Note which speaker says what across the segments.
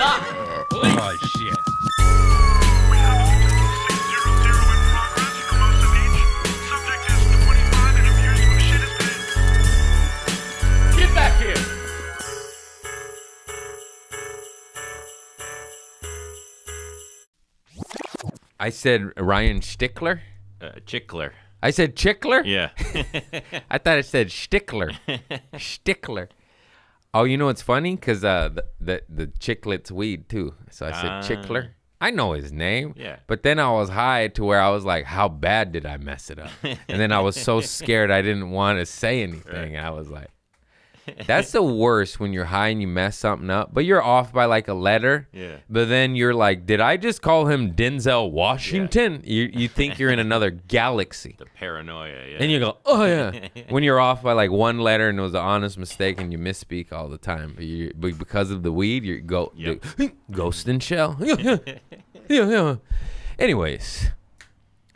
Speaker 1: Stop! Please.
Speaker 2: Oh, shit.
Speaker 3: We have a hotel 600 in progress for most of each. Subject is 25 and appears to have shit his pants.
Speaker 1: Get back here!
Speaker 2: I said Ryan Stickler.
Speaker 4: Chickler.
Speaker 2: I said Chickler?
Speaker 4: Yeah.
Speaker 2: I thought it said Stickler. Stickler. Oh, you know what's funny? Because the Chicklet's weed, too. So I said Chickler. I know his name.
Speaker 4: Yeah.
Speaker 2: But then I was high to where I was like, how bad did I mess it up? And then I was so scared I didn't want to say anything.
Speaker 4: Right.
Speaker 2: I was like, that's the worst when you're high and you mess something up. But you're off by like a letter.
Speaker 4: Yeah.
Speaker 2: But then you're like, did I just call him Denzel Washington? Yeah. You think you're in another galaxy.
Speaker 4: The paranoia, yeah.
Speaker 2: And you go, oh, yeah. When you're off by like one letter and it was an honest mistake and you misspeak all the time. But because of the weed, you go,
Speaker 4: Yep.
Speaker 2: ghost and shell. Yeah. Anyways,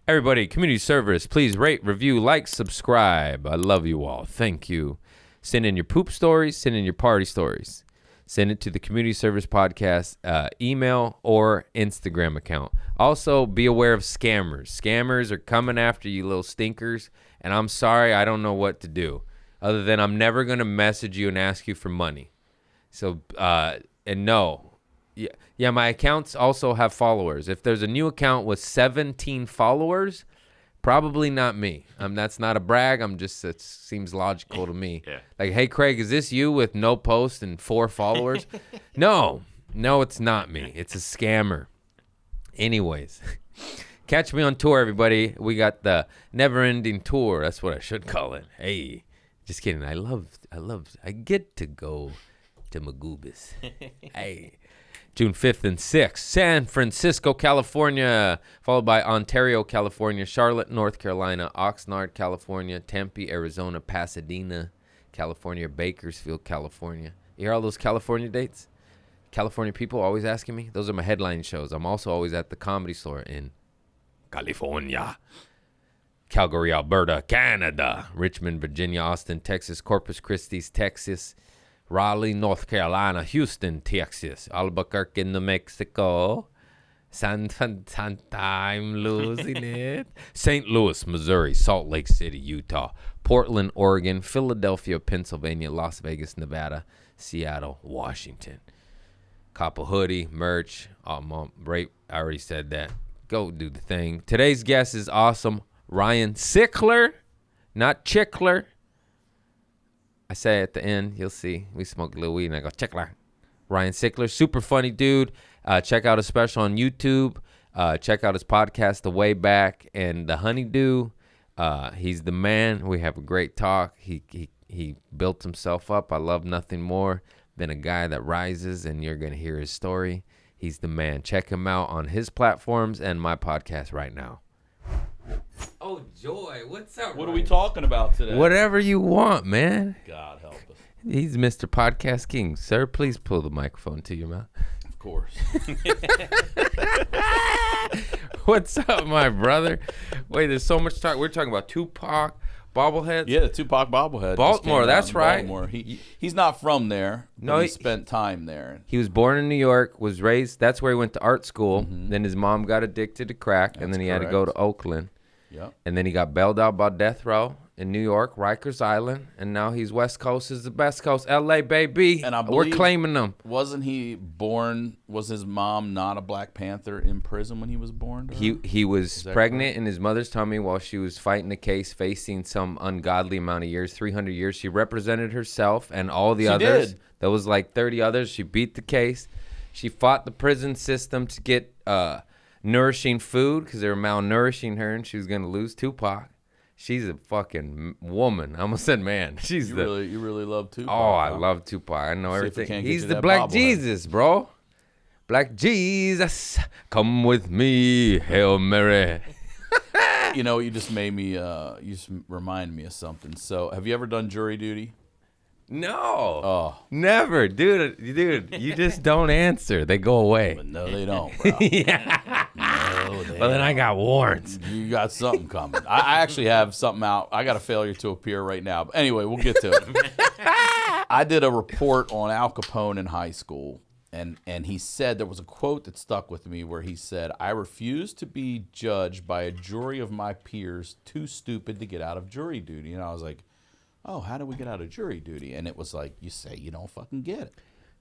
Speaker 2: everybody, community service, please rate, review, like, subscribe. I love you all. Thank you. Send in your poop stories. Send in your party stories. Send it to the Community Service Podcast email or Instagram account. Also, be aware of scammers. Scammers are coming after you little stinkers, and I'm sorry, I don't know what to do. Other than I'm never going to message you and ask you for money. So, and no. Yeah, my accounts also have followers. If there's a new account with 17 followers, probably not me. That's not a brag. It seems logical to me.
Speaker 4: Yeah.
Speaker 2: Like, hey, Craig, is this you with no post and 4 followers? No, it's not me. It's a scammer. Anyways, catch me on tour, everybody. We got the never-ending tour. That's what I should call it. Hey, just kidding. I get to go to Magubis. Hey. June 5th and 6th, San Francisco, California, followed by Ontario, California, Charlotte, North Carolina, Oxnard, California, Tempe, Arizona, Pasadena, California, Bakersfield, California. You hear all those California dates? California people always asking me. Those are my headline shows. I'm also always at the Comedy Store in California. Calgary, Alberta, Canada, Richmond, Virginia, Austin, Texas, Corpus Christi, Texas, Raleigh, North Carolina, Houston, Texas, Albuquerque, New Mexico, I'm losing it. St. Louis, Missouri, Salt Lake City, Utah, Portland, Oregon, Philadelphia, Pennsylvania, Las Vegas, Nevada, Seattle, Washington. Cop a hoodie, merch. Right, I already said that. Go do the thing. Today's guest is awesome. Ryan Sickler, not Chickler. I say at the end, you'll see. We smoke a little weed and I go, Chickler. Ryan Sickler, super funny dude. Check out his special on YouTube. Check out his podcast, The Way Back and The Honeydew. He's the man. We have a great talk. He built himself up. I love nothing more than a guy that rises, and you're going to hear his story. He's the man. Check him out on his platforms and my podcast right now. Oh, Joy, what's up?
Speaker 5: What are we talking about today?
Speaker 2: Whatever you want, man.
Speaker 5: God help us.
Speaker 2: He's Mr. Podcast King. Sir, please pull the microphone to your mouth.
Speaker 5: Of course.
Speaker 2: What's up, my brother? Wait, there's so much talk. We're talking about Tupac, bobbleheads.
Speaker 5: Yeah, the Tupac bobblehead.
Speaker 2: Baltimore, that's right.
Speaker 5: Baltimore. He's not from there.
Speaker 2: No,
Speaker 5: he spent time there.
Speaker 2: He was born in New York, was raised. That's where he went to art school. Mm-hmm. Then his mom got addicted to crack, and then he had to go to Oakland.
Speaker 5: Yep.
Speaker 2: And then he got bailed out by death row in New York, Rikers Island, and now he's West Coast is the best coast, L.A. baby.
Speaker 5: And I
Speaker 2: we're claiming them.
Speaker 5: Wasn't he born? Was his mom not a Black Panther in prison when he was born?
Speaker 2: He was pregnant in his mother's tummy while she was fighting the case, facing some ungodly amount of years, 300 years. She represented herself and all the others.
Speaker 5: Did.
Speaker 2: There was like 30 others. She beat the case. She fought the prison system to get nourishing food because they were malnourishing her, and she was going to lose Tupac. She's a fucking woman. I almost said man. You
Speaker 5: really love Tupac.
Speaker 2: Oh, I love Tupac. I know everything. He's the Black
Speaker 5: bobblehead.
Speaker 2: Jesus, bro. Black Jesus, come with me, Hail Mary.
Speaker 5: You know, you just made me. You just reminded me of something. So, have you ever done jury duty?
Speaker 2: No.
Speaker 5: Oh,
Speaker 2: never, dude. You just don't answer. They go away.
Speaker 5: But no, they don't, bro.
Speaker 2: Yeah.
Speaker 5: No, they
Speaker 2: Well, then I
Speaker 5: don't.
Speaker 2: got warrants.
Speaker 5: You got something coming. I actually have something out. I got a failure to appear right now. But anyway, we'll get to it. I did a report on Al Capone in high school, And he said, there was a quote that stuck with me where he said, "I refuse to be judged by a jury of my peers too stupid to get out of jury duty." And I was like, oh, how do we get out of jury duty? And it was like, you say you don't fucking get it.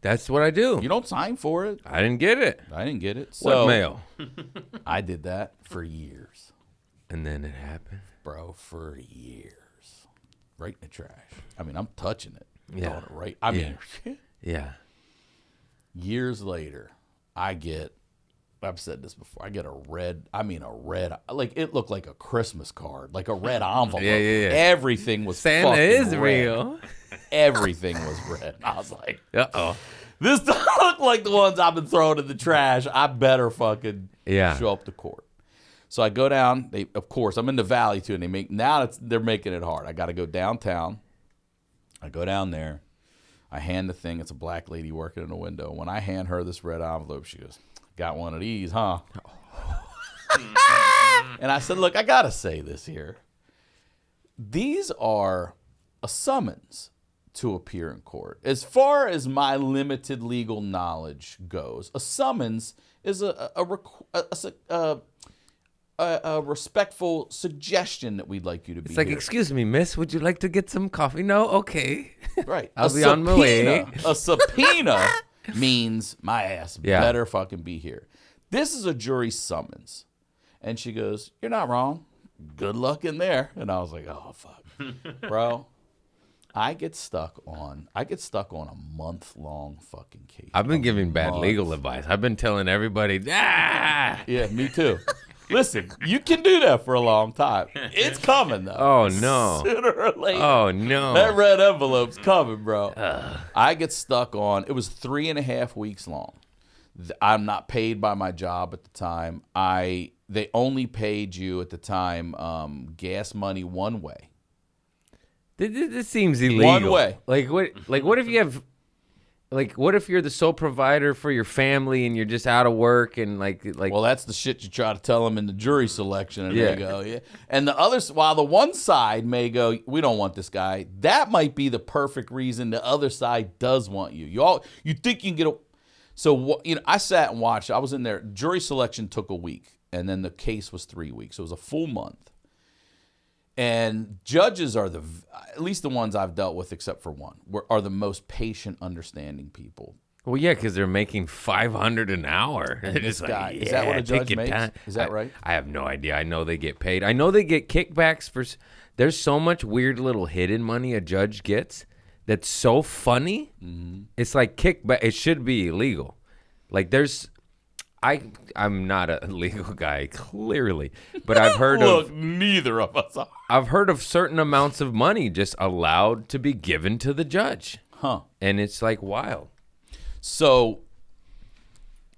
Speaker 2: That's what I do.
Speaker 5: You don't sign for it.
Speaker 2: I didn't get it.
Speaker 5: I didn't get it.
Speaker 2: What
Speaker 5: So
Speaker 2: mail?
Speaker 5: I did that for years,
Speaker 2: And then it happened.
Speaker 5: bro, for years. Right in the trash. I mean, I'm touching it.
Speaker 2: Yeah.
Speaker 5: Throwing it right. I mean,
Speaker 2: Yeah.
Speaker 5: years later, I've said this before, I get a red, like it looked like a Christmas card, like a red envelope.
Speaker 2: Yeah.
Speaker 5: Everything was
Speaker 2: Santa
Speaker 5: fucking
Speaker 2: is
Speaker 5: red.
Speaker 2: real.
Speaker 5: Everything was red. I was like,
Speaker 2: Uh-oh.
Speaker 5: this doesn't look like the ones I've been throwing in the trash. I better fucking show up to court. So I go down. Of course, I'm in the valley too, and they're making it hard. I got to go downtown. I go down there. I hand the thing. It's a black lady working in a window. When I hand her this red envelope, she goes, "Got one of these, huh?" And I said, "Look, I got to say this here. These are a summons to appear in court. As far as my limited legal knowledge goes, a summons is a respectful suggestion that we'd like you to be
Speaker 2: It's like,
Speaker 5: here."
Speaker 2: excuse me, miss, would you like to get some coffee? No? Okay.
Speaker 5: Right.
Speaker 2: I'll be on my way.
Speaker 5: A subpoena means my ass better fucking be here. This is a jury summons. And she goes, "You're not wrong. Good luck in there." And I was like, oh, fuck. Bro, I get stuck on a month-long fucking case.
Speaker 2: I've been giving bad legal advice. I've been telling everybody,
Speaker 5: Yeah, me too. Listen, you can do that for a long time. It's coming, though.
Speaker 2: Oh, no.
Speaker 5: Sooner or later.
Speaker 2: Oh, no.
Speaker 5: That red envelope's coming, bro. I get stuck on, it was 3.5 weeks long. I'm not paid by my job at the time. They only paid you at the time gas money one way.
Speaker 2: This seems illegal.
Speaker 5: One way.
Speaker 2: Like what if you have, like, what if you're the sole provider for your family and you're just out of work and like.
Speaker 5: Well, that's the shit you try to tell them in the jury selection, and
Speaker 2: Yeah.
Speaker 5: they go, yeah. And while the one side may go, "We don't want this guy," that might be the perfect reason the other side does want you. You think you can get a. So I sat and watched. I was in there. Jury selection took a week, and then the case was 3 weeks. So it was a full month. And judges are at least the ones I've dealt with, except for one, are the most patient, understanding people.
Speaker 2: Well, yeah, because they're making $500 an hour.
Speaker 5: And this
Speaker 2: It's like,
Speaker 5: guy, is that what a
Speaker 2: take
Speaker 5: judge
Speaker 2: your
Speaker 5: makes?
Speaker 2: time.
Speaker 5: Is that right?
Speaker 2: I have no idea. I know they get paid. I know they get kickbacks for. There's so much weird little hidden money a judge gets that's so funny. Mm-hmm. It's like kickback. It should be illegal. Like I'm not a legal guy, clearly, but I've heard
Speaker 5: Look, neither of us are.
Speaker 2: I've heard of certain amounts of money just allowed to be given to the judge.
Speaker 5: Huh.
Speaker 2: And it's like wild.
Speaker 5: So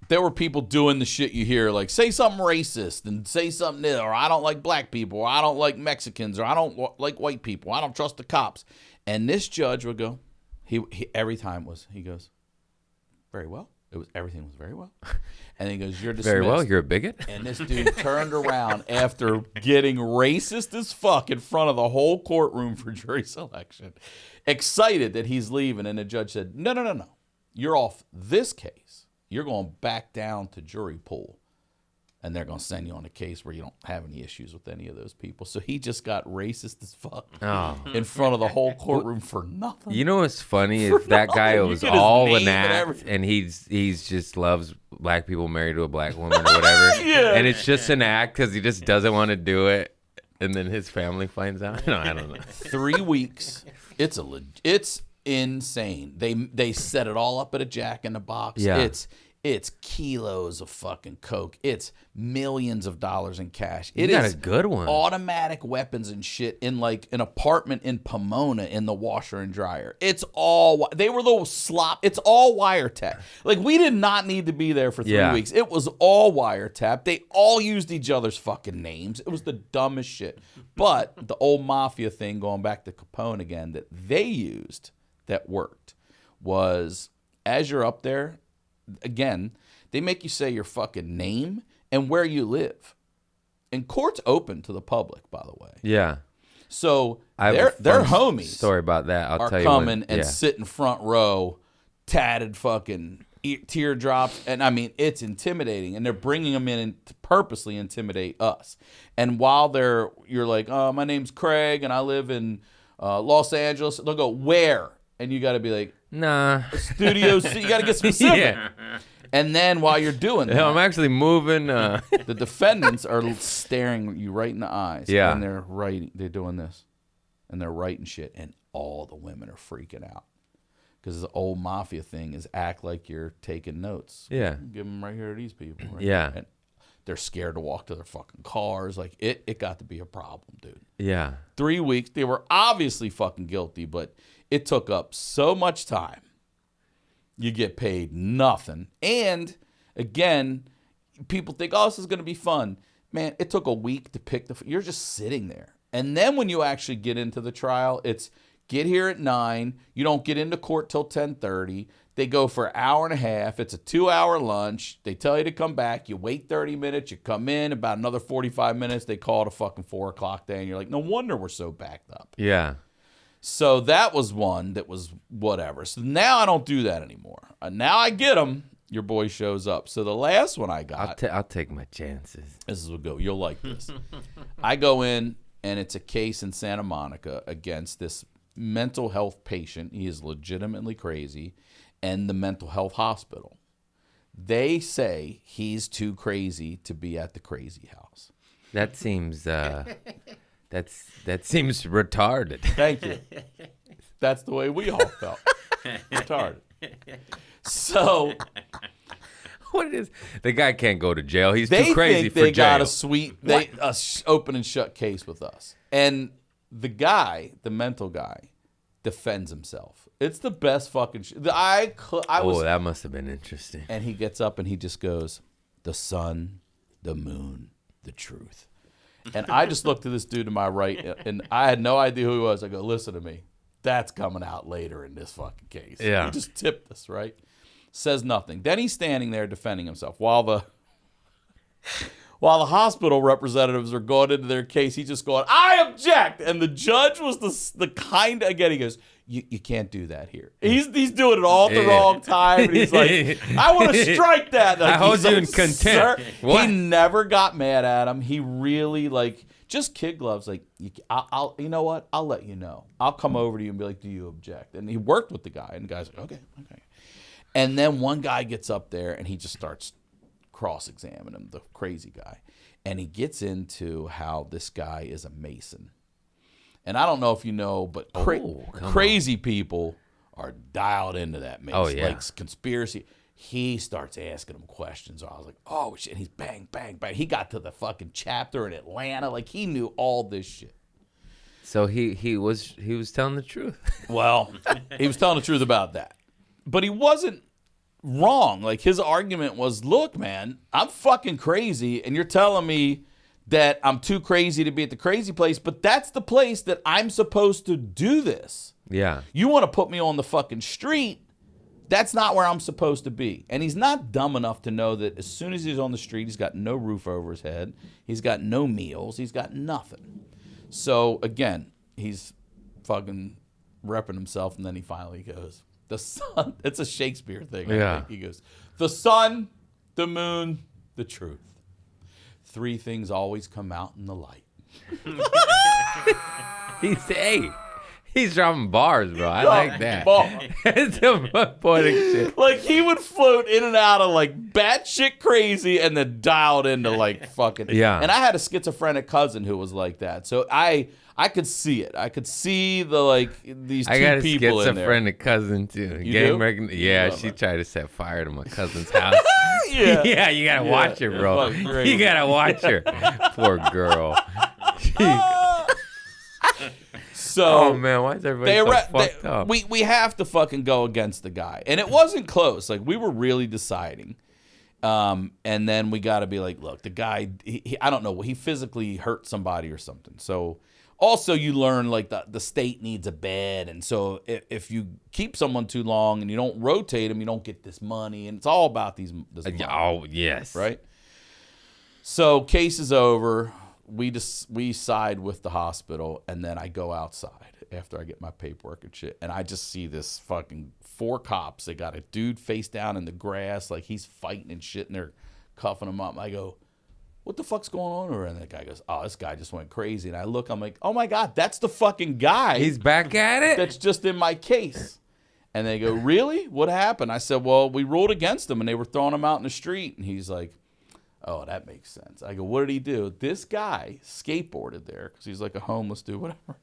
Speaker 5: there were people doing the shit you hear, like say something racist and say something this, or I don't like black people, or I don't like Mexicans, or I don't like white people, I don't trust the cops. And this judge would go, he every time he goes, "Very well." Everything was very well. And he goes, "You're dismissed."
Speaker 2: Very well, you're a bigot.
Speaker 5: And this dude turned around after getting racist as fuck in front of the whole courtroom for jury selection, excited that he's leaving. And the judge said, No. You're off this case. You're going back down to jury pool. And they're going to send you on a case where you don't have any issues with any of those people. So he just got racist as fuck in front of the whole courtroom for nothing.
Speaker 2: You know what's funny is that guy was
Speaker 5: get his
Speaker 2: all
Speaker 5: name
Speaker 2: an
Speaker 5: and
Speaker 2: act,
Speaker 5: everything.
Speaker 2: and he's just loves black people married to a black woman or whatever.
Speaker 5: Yeah.
Speaker 2: And it's just an act because he just doesn't want to do it, and then his family finds out. No, I don't know.
Speaker 5: 3 weeks. It's insane. They set it all up at a Jack in the Box.
Speaker 2: Yeah.
Speaker 5: It's kilos of fucking coke. It's millions of dollars in cash.
Speaker 2: You got a good one.
Speaker 5: Automatic weapons and shit in like an apartment in Pomona in the washer and dryer. It's all they were the slop. It's all wiretap. Like we did not need to be there for 3 weeks. It was all wiretap. They all used each other's fucking names. It was the dumbest shit. But the old mafia thing, going back to Capone again, that they used that worked was as you're up there. Again, they make you say your fucking name and where you live. And court's open to the public, by the way.
Speaker 2: Yeah.
Speaker 5: So
Speaker 2: I have
Speaker 5: their
Speaker 2: a fun
Speaker 5: homies
Speaker 2: story about that. I'll
Speaker 5: are
Speaker 2: tell you
Speaker 5: coming
Speaker 2: when,
Speaker 5: and
Speaker 2: yeah.
Speaker 5: sit in front row, tatted fucking teardrops, and I mean it's intimidating, and they're bringing them in to purposely intimidate us. And while you're like, oh, my name's Craig and I live in Los Angeles, they'll go, where? And you got to be like,
Speaker 2: Nah.
Speaker 5: Studio C. You got to get specific.
Speaker 2: Yeah.
Speaker 5: And then while you're doing that,
Speaker 2: I'm actually moving.
Speaker 5: the defendants are staring you right in the eyes.
Speaker 2: Yeah.
Speaker 5: And they're doing this, and they're writing shit, and all the women are freaking out. Because the old mafia thing is act like you're taking notes.
Speaker 2: Yeah.
Speaker 5: Give them right here to these people. Right
Speaker 2: Yeah.
Speaker 5: here. And they're scared to walk to their fucking cars. Like, it got to be a problem, dude.
Speaker 2: Yeah.
Speaker 5: 3 weeks. They were obviously fucking guilty, but it took up so much time. You get paid nothing. And, again, people think, oh, this is going to be fun. Man, it took a week to pick you're just sitting there. And then when you actually get into the trial, it's get here at 9. You don't get into court till 10:30. They go for an hour and a half. It's a 2-hour lunch. They tell you to come back. You wait 30 minutes. You come in. About another 45 minutes. They call it a fucking 4 o'clock day. And you're like, no wonder we're so backed up.
Speaker 2: Yeah.
Speaker 5: So that was one that was whatever. So now I don't do that anymore. Now I get them. Your boy shows up. So the last one I got.
Speaker 2: I'll take my chances.
Speaker 5: This is what go. You'll like this. I go in, and it's a case in Santa Monica against this mental health patient. He is legitimately crazy, and the mental health hospital. They say he's too crazy to be at the crazy house.
Speaker 2: That seems that seems retarded.
Speaker 5: Thank you. That's the way we all felt. Retarded. So
Speaker 2: What is the guy can't go to jail? He's
Speaker 5: they
Speaker 2: too crazy
Speaker 5: think
Speaker 2: for
Speaker 5: they
Speaker 2: jail.
Speaker 5: got a sweet open and shut case with us, and the guy, the mental guy, defends himself. It's the best fucking shit.
Speaker 2: That must have been interesting.
Speaker 5: And he gets up and he just goes, the sun, the moon, the truth. And I just looked at this dude to my right, and I had no idea who he was. I go, listen to me. That's coming out later in this fucking case.
Speaker 2: Yeah.
Speaker 5: He just tipped us, right? Says nothing. Then he's standing there defending himself. While the hospital representatives are going into their case, he's just going, I object. And the judge was the kind, again, he goes, you can't do that here. He's doing it all at the wrong time. And he's like, I want to strike that. Like,
Speaker 2: I hold you in contempt. What?
Speaker 5: He never got mad at him. He really, just kid gloves. Like, I'll you know what? I'll let you know. I'll come over to you and be like, do you object? And he worked with the guy. And the guy's like, okay. And then one guy gets up there and he just starts cross-examining him, the crazy guy. And he gets into how this guy is a Mason. And I don't know if you know, but crazy people are dialed into that Mason.
Speaker 2: Oh, yeah.
Speaker 5: Like conspiracy. He starts asking him questions. I was like, oh, shit. And he's bang, bang, bang. He got to the fucking chapter in Atlanta. Like, he knew all this shit.
Speaker 2: So he was telling the truth.
Speaker 5: Well, he was telling the truth about that. But he wasn't wrong. Like, his argument was, look, man, I'm fucking crazy, and you're telling me that I'm too crazy to be at the crazy place, but that's the place that I'm supposed to do this.
Speaker 2: Yeah.
Speaker 5: You want to put me on the fucking street, that's not where I'm supposed to be. And he's not dumb enough to know that as soon as he's on the street, he's got no roof over his head, he's got no meals, he's got nothing. So, again, he's fucking repping himself, and then he finally goes, the sun, it's a Shakespeare thing.
Speaker 2: Yeah.
Speaker 5: He goes, the sun, the moon, the truth. 3 things always come out in the light.
Speaker 2: He's dropping bars, bro. I like that. It's a poetic shit.
Speaker 5: Like, he would float in and out of like batshit crazy and then dialed into like fucking.
Speaker 2: Yeah.
Speaker 5: And I had a schizophrenic cousin who was like that. So I could see it. I could see these
Speaker 2: I
Speaker 5: two
Speaker 2: got a
Speaker 5: people in there.
Speaker 2: schizophrenic cousin too.
Speaker 5: You do?
Speaker 2: Yeah, she tried to set fire to my cousin's house.
Speaker 5: Yeah.
Speaker 2: Yeah, you gotta watch her, bro.
Speaker 5: Fucking crazy.
Speaker 2: You gotta watch her. Poor girl.
Speaker 5: So,
Speaker 2: oh man, why is everybody so fucked up?
Speaker 5: We have to fucking go against the guy, and it wasn't close. Like, we were really deciding, and then we got to be like, look, the guy, I don't know, he physically hurt somebody or something. So, also you learn like the state needs a bed, and so if you keep someone too long and you don't rotate them, you don't get this money, and it's all about this money,
Speaker 2: Oh yes,
Speaker 5: right? So case is over. we side with the hospital, and then I go outside after I get my paperwork and shit, and I just see this fucking 4 cops. They got a dude face down in the grass, like he's fighting and shit, and they're cuffing him up. I go, what the fuck's going on over there? And the guy goes, oh, this guy just went crazy. And I look, I'm like, oh my God, that's the fucking guy.
Speaker 2: He's back at it?
Speaker 5: That's just in my case. And they go, really? What happened? I said, well, we ruled against him, and they were throwing him out in the street. And he's like, oh, that makes sense. I go, what did he do? This guy skateboarded there because he's like a homeless dude, whatever.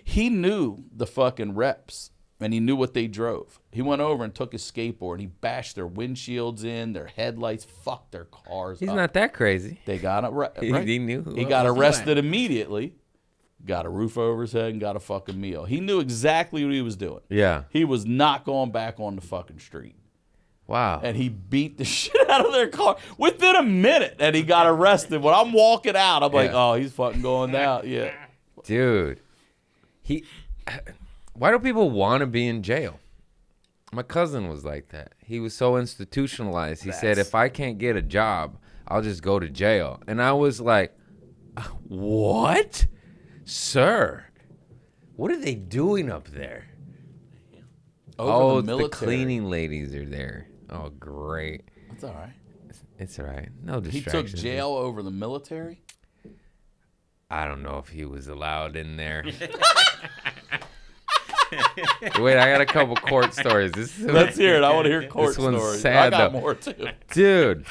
Speaker 5: He knew the fucking reps, and he knew what they drove. He went over and took his skateboard, and he bashed their windshields in, their headlights, fucked their cars
Speaker 2: He's
Speaker 5: up.
Speaker 2: not that crazy.
Speaker 5: They got arrested.
Speaker 2: He knew.
Speaker 5: He got arrested immediately, got a roof over his head, and got a fucking meal. He knew exactly what he was doing.
Speaker 2: Yeah.
Speaker 5: He was not going back on the fucking street.
Speaker 2: Wow.
Speaker 5: And he beat the shit out of their car within a minute, and he got arrested. When I'm walking out, I'm like, oh, he's fucking going down. Yeah.
Speaker 2: Dude. Why do people want to be in jail? My cousin was like that. He was so institutionalized. He said, if I can't get a job, I'll just go to jail. And I was like, what? Sir, what are they doing up there?
Speaker 5: Over the military.
Speaker 2: The cleaning ladies are there. Oh, great.
Speaker 5: That's all right.
Speaker 2: It's all right. No
Speaker 5: He
Speaker 2: distractions.
Speaker 5: took jail over the military?
Speaker 2: I don't know if he was allowed in there. Wait, I got a couple court stories.
Speaker 5: Let's hear it. I want to hear court
Speaker 2: This one's
Speaker 5: stories.
Speaker 2: sad,
Speaker 5: I got
Speaker 2: though.
Speaker 5: more, too.
Speaker 2: Dude,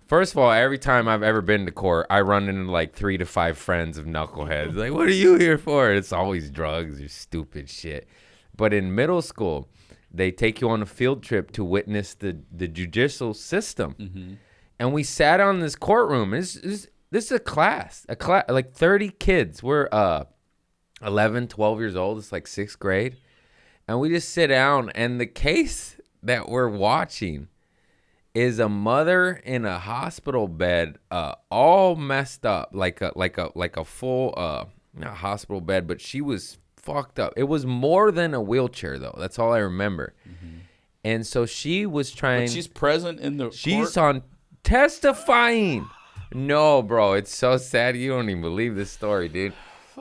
Speaker 2: first of all, every time I've ever been to court, I run into like 3 to 5 friends of knuckleheads. Like, what are you here for? It's always drugs or stupid shit. But in middle school, they take you on a field trip to witness the judicial system. Mm-hmm. And we sat on this courtroom. This is a class, like 30 kids. We're 11, 12 years old. It's like 6th grade. And we just sit down, and the case that we're watching is a mother in a hospital bed, all messed up, like a full not hospital bed, but she was fucked up. It was more than a wheelchair, though. That's all I remember. Mm-hmm. And so she was trying.
Speaker 5: But she's present in the
Speaker 2: She's
Speaker 5: court?
Speaker 2: on testifying. No, bro, it's so sad. You don't even believe this story, dude.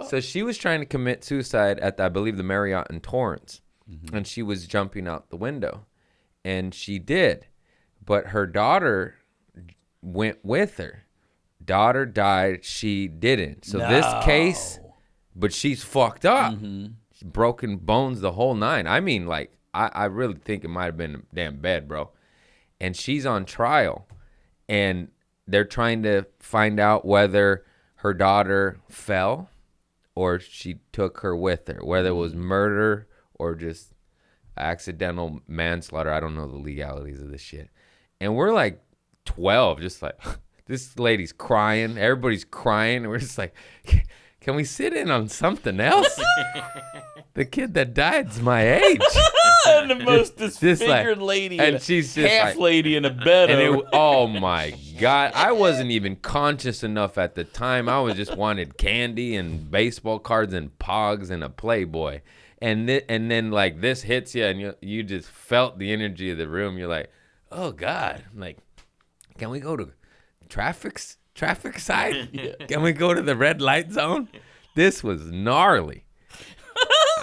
Speaker 2: So she was trying to commit suicide at, I believe, the Marriott in Torrance. Mm-hmm. And she was jumping out the window. And she did. But her daughter went with her. Daughter died. She didn't. So this case, but she's fucked up. Mm-hmm. Broken bones, the whole 9. I mean, like, I really think it might have been a damn bed, bro. And she's on trial. And they're trying to find out whether her daughter fell or she took her with her, whether it was murder or just accidental manslaughter. I don't know the legalities of this shit. And we're like 12, just like, this lady's crying. Everybody's crying. And we're just like, can we sit in on something else? The kid that died's my age.
Speaker 5: And the most disfigured
Speaker 2: like,
Speaker 5: lady,
Speaker 2: and she's just
Speaker 5: half
Speaker 2: like,
Speaker 5: lady in a bed.
Speaker 2: And oh my God, I wasn't even conscious enough at the time. I was just wanted candy and baseball cards and Pogs and a Playboy. And then like this hits you, and you just felt the energy of the room. You're like, oh God, I'm like, can we go to traffic side? Yeah. Can we go to the red light zone? This was gnarly.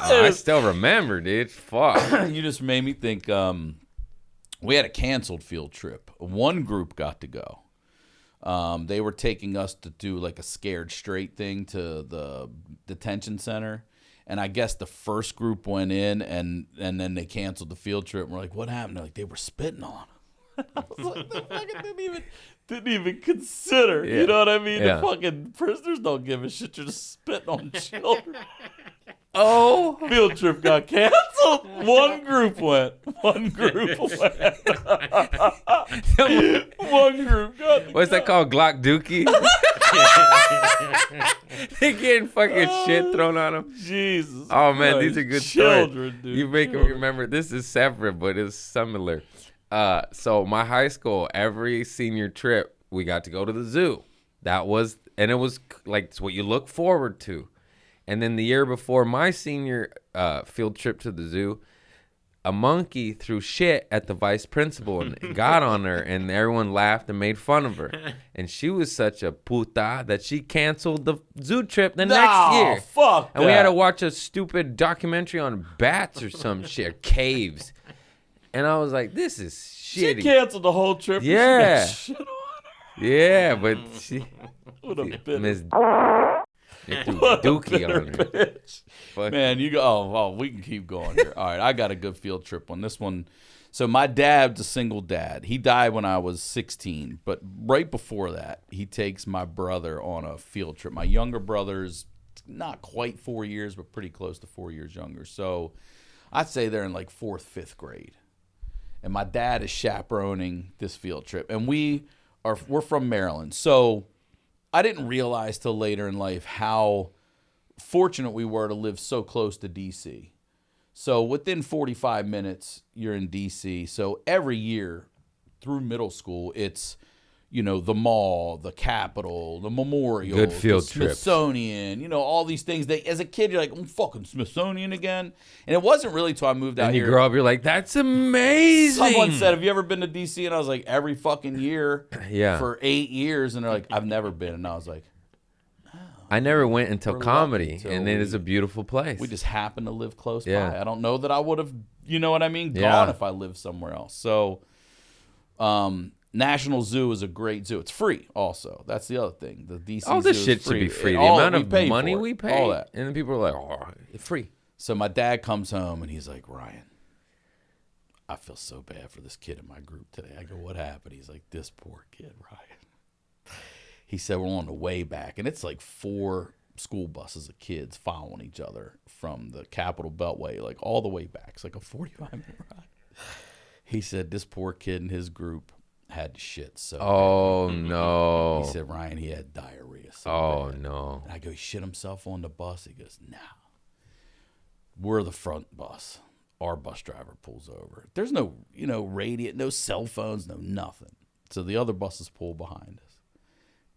Speaker 2: I still remember, dude. Fuck.
Speaker 5: You just made me think. We had a canceled field trip. One group got to go. They were taking us to do like a scared straight thing to the detention center. And I guess the first group went in, and then they canceled the field trip. And we're like, what happened? They're like, they were spitting on them. I was like, they fucking didn't even consider.
Speaker 2: Yeah.
Speaker 5: You know what I mean?
Speaker 2: Yeah.
Speaker 5: The fucking prisoners don't give a shit. You're just spitting on children.
Speaker 2: Oh,
Speaker 5: Field trip got canceled. One group went. One group went. One group got.
Speaker 2: what's that called? Glock Dookie? They getting fucking shit thrown on them.
Speaker 5: Jesus.
Speaker 2: Oh man,
Speaker 5: Christ.
Speaker 2: these are good
Speaker 5: Children,
Speaker 2: stories.
Speaker 5: dude.
Speaker 2: You make me remember. This is separate, but it's similar. So my high school, every senior trip, we got to go to the zoo. It was like it's what you look forward to. And then the year before my senior field trip to the zoo, a monkey threw shit at the vice principal and got on her, and everyone laughed and made fun of her. And she was such a puta that she canceled the zoo trip the next year.
Speaker 5: Fuck
Speaker 2: And we had to watch a stupid documentary on bats or some shit, or caves. And I was like, this is shitty.
Speaker 5: She canceled the whole trip. and
Speaker 2: Yeah.
Speaker 5: She got shit on her.
Speaker 2: Yeah, but she
Speaker 5: What a bitter
Speaker 2: Miss Dookie on her.
Speaker 5: bitch.
Speaker 2: Fuck.
Speaker 5: Man, you go. Oh, we can keep going here. All right, I got a good field trip on this one. So my dad's a single dad. He died when I was 16, but right before that, he takes my brother on a field trip. My younger brother's not quite 4 years, but pretty close to 4 years younger. So I'd say they're in like 4th, 5th grade. And my dad is chaperoning this field trip. And we're from Maryland. So I didn't realize till later in life how fortunate we were to live so close to D.C. So within 45 minutes, you're in D.C. So every year through middle school, it's, the mall, the Capitol, the Memorial,
Speaker 2: Good field
Speaker 5: the
Speaker 2: trips.
Speaker 5: Smithsonian, all these things. As a kid, you're like, fucking Smithsonian again. And it wasn't really till I moved out
Speaker 2: And you
Speaker 5: here.
Speaker 2: grow up, you're like, that's amazing.
Speaker 5: Someone said, have you ever been to D.C.? And I was like, every fucking year
Speaker 2: Yeah.
Speaker 5: for 8 years. And they're like, I've never been. And I was like,
Speaker 2: I never went until
Speaker 5: We're
Speaker 2: comedy,
Speaker 5: lucky till
Speaker 2: and it is a beautiful place.
Speaker 5: we just happen to live close
Speaker 2: Yeah.
Speaker 5: by. I don't know that I would have, gone
Speaker 2: Yeah.
Speaker 5: if I lived somewhere else. So, National Zoo is a great zoo. It's free also. That's the other thing. The DC
Speaker 2: all
Speaker 5: Zoo
Speaker 2: this
Speaker 5: is
Speaker 2: shit should
Speaker 5: free.
Speaker 2: be free. The
Speaker 5: All-
Speaker 2: amount
Speaker 5: we
Speaker 2: of
Speaker 5: pay
Speaker 2: money
Speaker 5: for it.
Speaker 2: we pay,
Speaker 5: All that.
Speaker 2: and then people are like, "Oh, it's free."
Speaker 5: So my dad comes home and he's like, Ryan, I feel so bad for this kid in my group today. I go, what happened? He's like, this poor kid, Ryan. He said, we're on the way back. And it's like 4 school buses of kids following each other from the Capitol Beltway, like all the way back. It's like a 45-minute ride. He said, this poor kid in his group had shit so
Speaker 2: Oh
Speaker 5: bad.
Speaker 2: no!
Speaker 5: He said, Ryan, he had diarrhea so
Speaker 2: Oh
Speaker 5: bad.
Speaker 2: no!
Speaker 5: And I go, he shit himself on the bus? He goes, no. We're the front bus. Our bus driver pulls over. There's no, radio, no cell phones, no nothing. So the other buses pull behind us.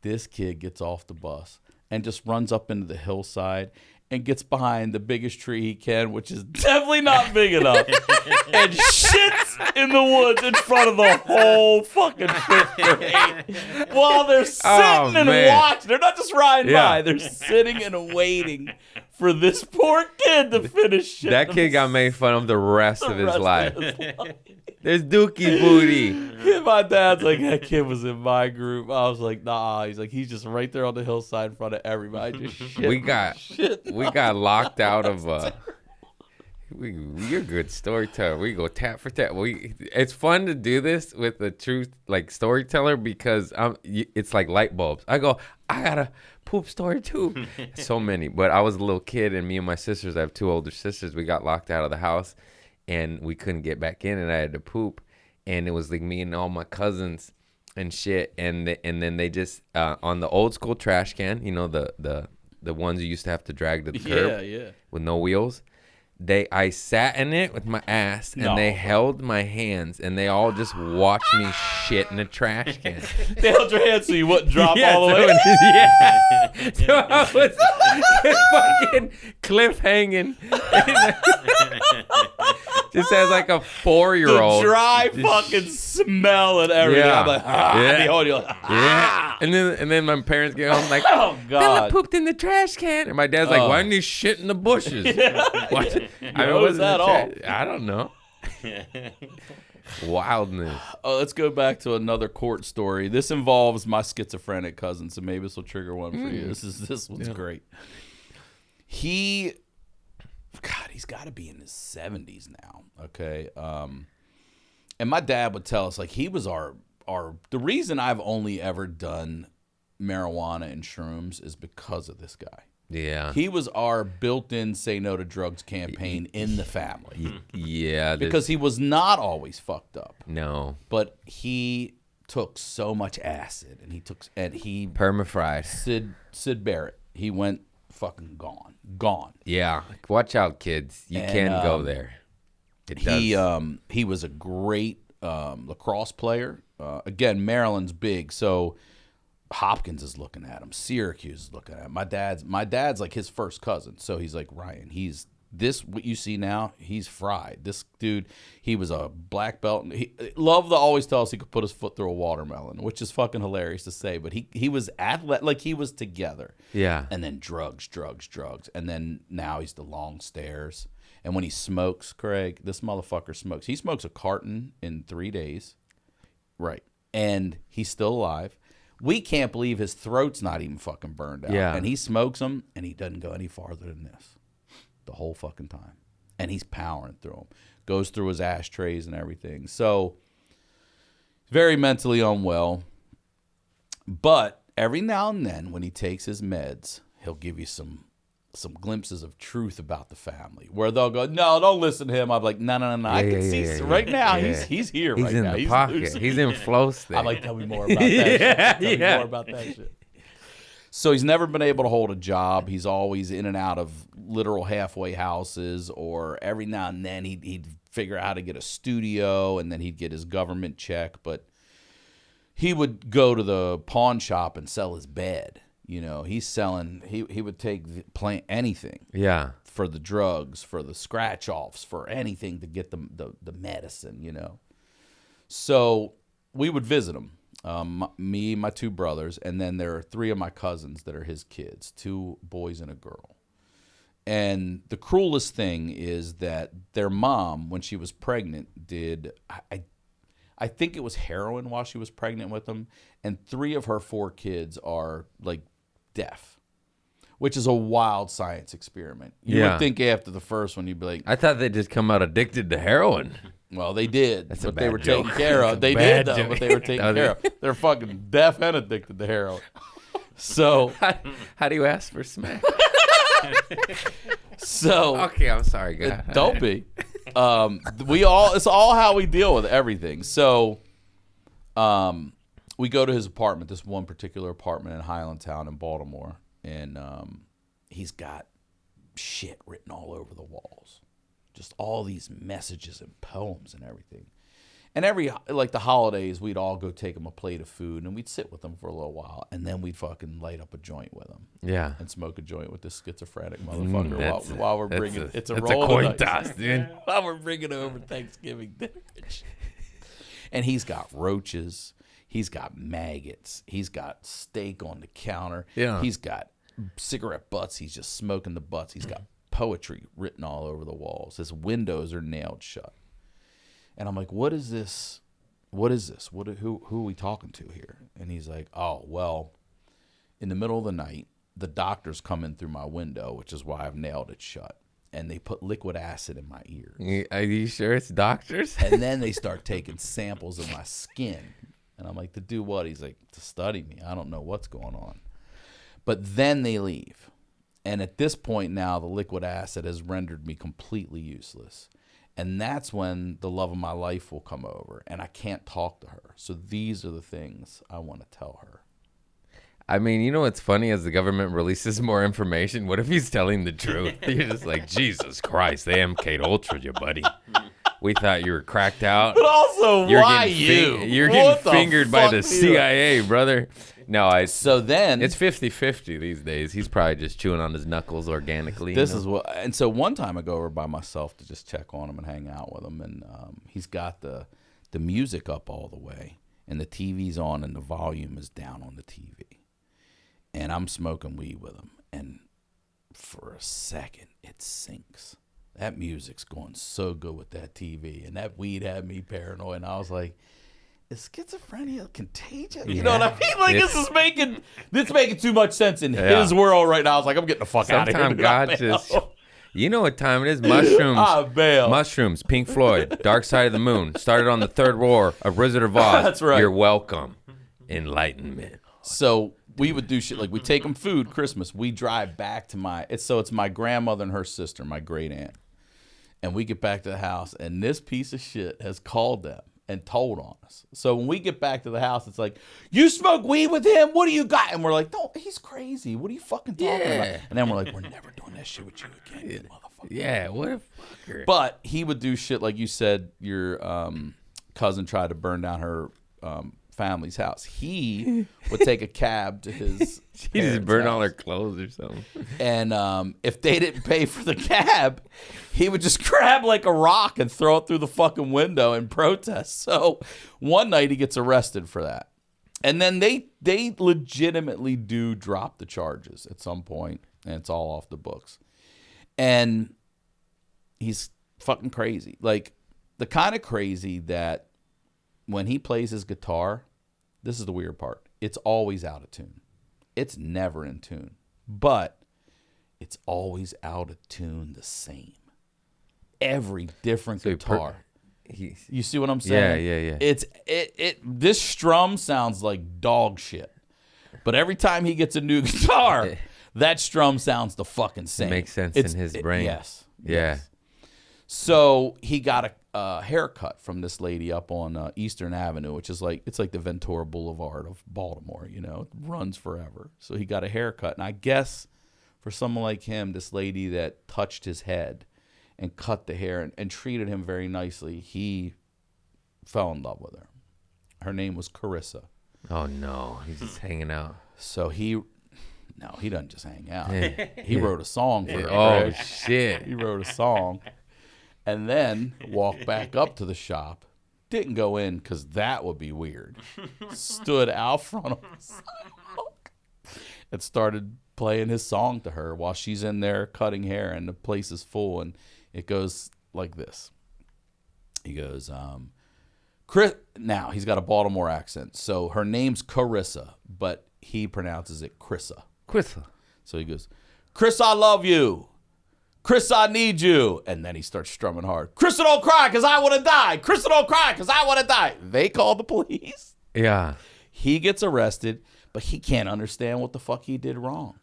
Speaker 5: This kid gets off the bus and just runs up into the hillside and gets behind the biggest tree he can, which is definitely not big enough, and shits in the woods in front of the whole fucking 5th grade while they're sitting and
Speaker 2: man.
Speaker 5: watching. They're not just riding
Speaker 2: Yeah.
Speaker 5: by. They're sitting and waiting for this poor kid to finish shit.
Speaker 2: That kid got made fun of the rest of his life. There's Dookie booty.
Speaker 5: My dad's like, that kid was in my group. I was like, nah. He's like, he's just right there on the hillside in front of everybody. Just shit.
Speaker 2: We got locked out of. You're a good storyteller. We go tap for tap. It's fun to do this with a true storyteller because it's like light bulbs. I go, I got a poop story too. So many. But I was a little kid, and me and my sisters, I have 2 older sisters. We got locked out of the house, and we couldn't get back in, and I had to poop, and it was like me and all my cousins and shit, and then they just on the old school trash can, the ones you used to have to drag to the curb with no wheels. I sat in it with my ass, and they held my hands, and they all just watched me shit in a trash can.
Speaker 5: They held your hand so you wouldn't drop all the way.
Speaker 2: Yeah. So I was fucking cliff hanging. Just as like a 4-year-old.
Speaker 5: The dry fucking smell and everything.
Speaker 2: Yeah.
Speaker 5: I'm like,
Speaker 2: Yeah.
Speaker 5: they hold you like,
Speaker 2: Yeah. And then my parents get home like,
Speaker 5: oh
Speaker 2: Bella
Speaker 5: God.
Speaker 2: pooped in the trash can. And my dad's like, why didn't he shit in the bushes? What? I
Speaker 5: How is that all?
Speaker 2: I don't know. Wildness.
Speaker 5: Oh, let's go back to another court story. This involves my schizophrenic cousin, so maybe this will trigger one for you. This one's great. He's got to be in his 70s now. Okay. And my dad would tell us, like, he was the reason I've only ever done marijuana and shrooms is because of this guy.
Speaker 2: Yeah.
Speaker 5: He was our built-in say no to drugs campaign in the family.
Speaker 2: Yeah.
Speaker 5: Because he was not always fucked up.
Speaker 2: No.
Speaker 5: But he took so much acid, and he
Speaker 2: Perma-fried.
Speaker 5: Sid Barrett. He went fucking gone.
Speaker 2: Yeah. Watch out, kids. You can go there. It does.
Speaker 5: He was a great lacrosse player. Again, Maryland's big, so Hopkins is looking at him. Syracuse is looking at him. My dad's like his first cousin, so he's like, Ryan, he's What you see now, he's fried. This dude, he was a black belt. He loved to always tell us he could put his foot through a watermelon, which is fucking hilarious to say. But he was like he was together.
Speaker 2: Yeah.
Speaker 5: And then drugs. And then now he's the long stairs. And when he smokes, Craig, this motherfucker smokes. He smokes a carton in 3 days. Right. And he's still alive. We can't believe his throat's not even fucking burned out.
Speaker 2: Yeah.
Speaker 5: And he smokes them, and he doesn't go any farther than this the whole fucking time. And he's powering through them. Goes through his ashtrays and everything. So, very mentally unwell. But every now and then, when he takes his meds, he'll give you some glimpses of truth about the family. Where they'll go, no, don't listen to him. I'm like, no. I can see right now. He's here
Speaker 2: he's
Speaker 5: right
Speaker 2: in
Speaker 5: now.
Speaker 2: the
Speaker 5: He's
Speaker 2: pocket.
Speaker 5: loose.
Speaker 2: He's in flow state.
Speaker 5: I'm like, tell me more about that shit. Tell me more about that shit. So he's never been able to hold a job. He's always in and out of literal halfway houses, or every now and then he'd figure out how to get a studio, and then he'd get his government check. But he would go to the pawn shop and sell his bed. You know, he's selling. He would take anything.
Speaker 2: Yeah.
Speaker 5: For the drugs, for the scratch offs, for anything to get the medicine. You know. So we would visit him. Me, my 2 brothers, and then there are 3 of my cousins that are his kids, 2 boys and a girl. And the cruelest thing is that their mom, when she was pregnant, did, I think it was heroin while she was pregnant with them, and 3 of her 4 kids are, like, deaf, which is a wild science experiment. You would think after the first one, you'd be like...
Speaker 2: I thought they'd just come out addicted to heroin.
Speaker 5: Well, they did,
Speaker 2: That's
Speaker 5: but they were
Speaker 2: joke.
Speaker 5: taken care of. They
Speaker 2: bad
Speaker 5: did, though,
Speaker 2: joke.
Speaker 5: but they were taken care of. They're fucking deaf and addicted to heroin. So...
Speaker 2: How do you ask for smack?
Speaker 5: So...
Speaker 2: Okay, I'm sorry, guys.
Speaker 5: Don't be. It's all how we deal with everything. So, we go to his apartment, this one particular apartment in Highlandtown in Baltimore, and he's got shit written all over the walls. Just all these messages and poems and everything. And the holidays, we'd all go take him a plate of food, and we'd sit with him for a little while, and then we'd fucking light up a joint with him.
Speaker 2: Yeah.
Speaker 5: And smoke a joint with this schizophrenic motherfucker while we're bringing... It's a
Speaker 2: coin toss, dude.
Speaker 5: While we're bringing over Thanksgiving dinner. And he's got roaches. He's got maggots. He's got steak on the counter.
Speaker 2: Yeah.
Speaker 5: He's got cigarette butts. He's just smoking the butts. He's got poetry written all over the walls. His windows are nailed shut. And I'm like, what is this? What is this? Who are we talking to here? And he's like, oh, well, in the middle of the night, the doctors come in through my window, which is why I've nailed it shut. And they put liquid acid in my ears.
Speaker 2: Are you sure it's doctors?
Speaker 5: And then they start taking samples of my skin. And I'm like, to do what? He's like, to study me. I don't know what's going on. But then they leave. And at this point now, the liquid acid has rendered me completely useless. And that's when the love of my life will come over. And I can't talk to her. So these are the things I want to tell her.
Speaker 2: I mean, you know what's funny? As the government releases more information, what if he's telling the truth? You're just like, Jesus Christ, they MK'd Ultra you, buddy. We thought you were cracked out.
Speaker 5: But also, why you?
Speaker 2: You're getting fingered by the CIA, brother. No,
Speaker 5: So then...
Speaker 2: it's 50-50 these days. He's probably just chewing on his knuckles organically.
Speaker 5: This is what... And so one time I go over by myself to just check on him and hang out with him. And he's got the music up all the way. And the TV's on and the volume is down on the TV. And I'm smoking weed with him. And for a second, it sinks. That music's going so good with that TV. And that weed had me paranoid. And I was like... Is schizophrenia contagious? You know what I mean? Like, this is making too much sense in his world right now. I was like, I'm getting the fuck out of here.
Speaker 2: Sometimes God just... You know what time it is? Mushrooms. Mushrooms, Pink Floyd, Dark Side of the Moon. Started on the third war of Wizard of Oz.
Speaker 5: That's right.
Speaker 2: You're welcome. Enlightenment.
Speaker 5: So we would do shit like we take them food, Christmas. We drive back to it's my grandmother and her sister, my great aunt. And we get back to the house, and this piece of shit has called them and told on us. So when we get back to the house, it's like, you smoke weed with him? What do you got? And we're like, no, he's crazy. What are you fucking talking about? And then we're like, we're never doing that shit with you again, you motherfucker.
Speaker 2: Yeah, what a fucker.
Speaker 5: But he would do shit like you said, your cousin tried to burn down her family's house. He would take a cab to his
Speaker 2: She just
Speaker 5: parents'
Speaker 2: burn all her
Speaker 5: house.
Speaker 2: clothes or something.
Speaker 5: And if they didn't pay for the cab, he would just grab like a rock and throw it through the fucking window in protest. So one night he gets arrested for that. And then they legitimately do drop the charges at some point, and it's all off the books. And he's fucking crazy. Like, the kind of crazy that when he plays his guitar, this is the weird part, it's always out of tune. It's never in tune. But it's always out of tune the same. Every different guitar. You see what I'm saying?
Speaker 2: Yeah.
Speaker 5: It's this strum sounds like dog shit. But every time he gets a new guitar, that strum sounds the fucking same.
Speaker 2: It makes sense in his brain.
Speaker 5: Yes.
Speaker 2: Yeah.
Speaker 5: So he got a haircut from this lady up on Eastern Avenue, which is like, it's like the Ventura Boulevard of Baltimore, you know, it runs forever. So he got a haircut. And I guess for someone like him, this lady that touched his head and cut the hair and treated him very nicely, he fell in love with her. Her name was Carissa.
Speaker 2: Oh, no. He's just hanging out.
Speaker 5: So he doesn't just hang out. He wrote a song for her.
Speaker 2: Oh,
Speaker 5: Greg.
Speaker 2: shit.
Speaker 5: He wrote a song and then walked back up to the shop. Didn't go in because that would be weird. Stood out front of the sidewalk and started playing his song to her while she's in there cutting hair and the place is full. And it goes like this. He goes, Chris. Now, he's got a Baltimore accent. So her name's Carissa, but he pronounces it Chrissa.
Speaker 2: Chrissa.
Speaker 5: So he goes, Chris, I love you. Chris, I need you. And then he starts strumming hard. Chris, don't cry because I want to die. Chris, don't cry because I want to die. They call the police.
Speaker 2: Yeah.
Speaker 5: He gets arrested, but he can't understand what the fuck he did wrong.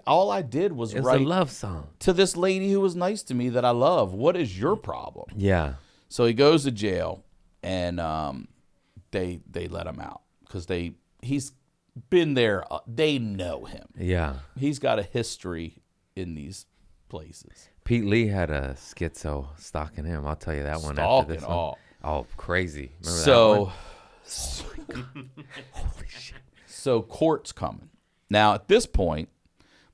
Speaker 5: All I did was
Speaker 2: It's
Speaker 5: write
Speaker 2: a love song.
Speaker 5: to this lady who was nice to me that I love. What is your problem?
Speaker 2: Yeah.
Speaker 5: So he goes to jail, and they let him out because he's been there. They know him.
Speaker 2: Yeah.
Speaker 5: He's got a history in these places.
Speaker 2: Pete Lee had a schizo stalking him. I'll tell you that one after
Speaker 5: Stalking
Speaker 2: this one.
Speaker 5: all.
Speaker 2: Oh, crazy. Remember that one?
Speaker 5: Holy shit. So court's coming. Now, at this point,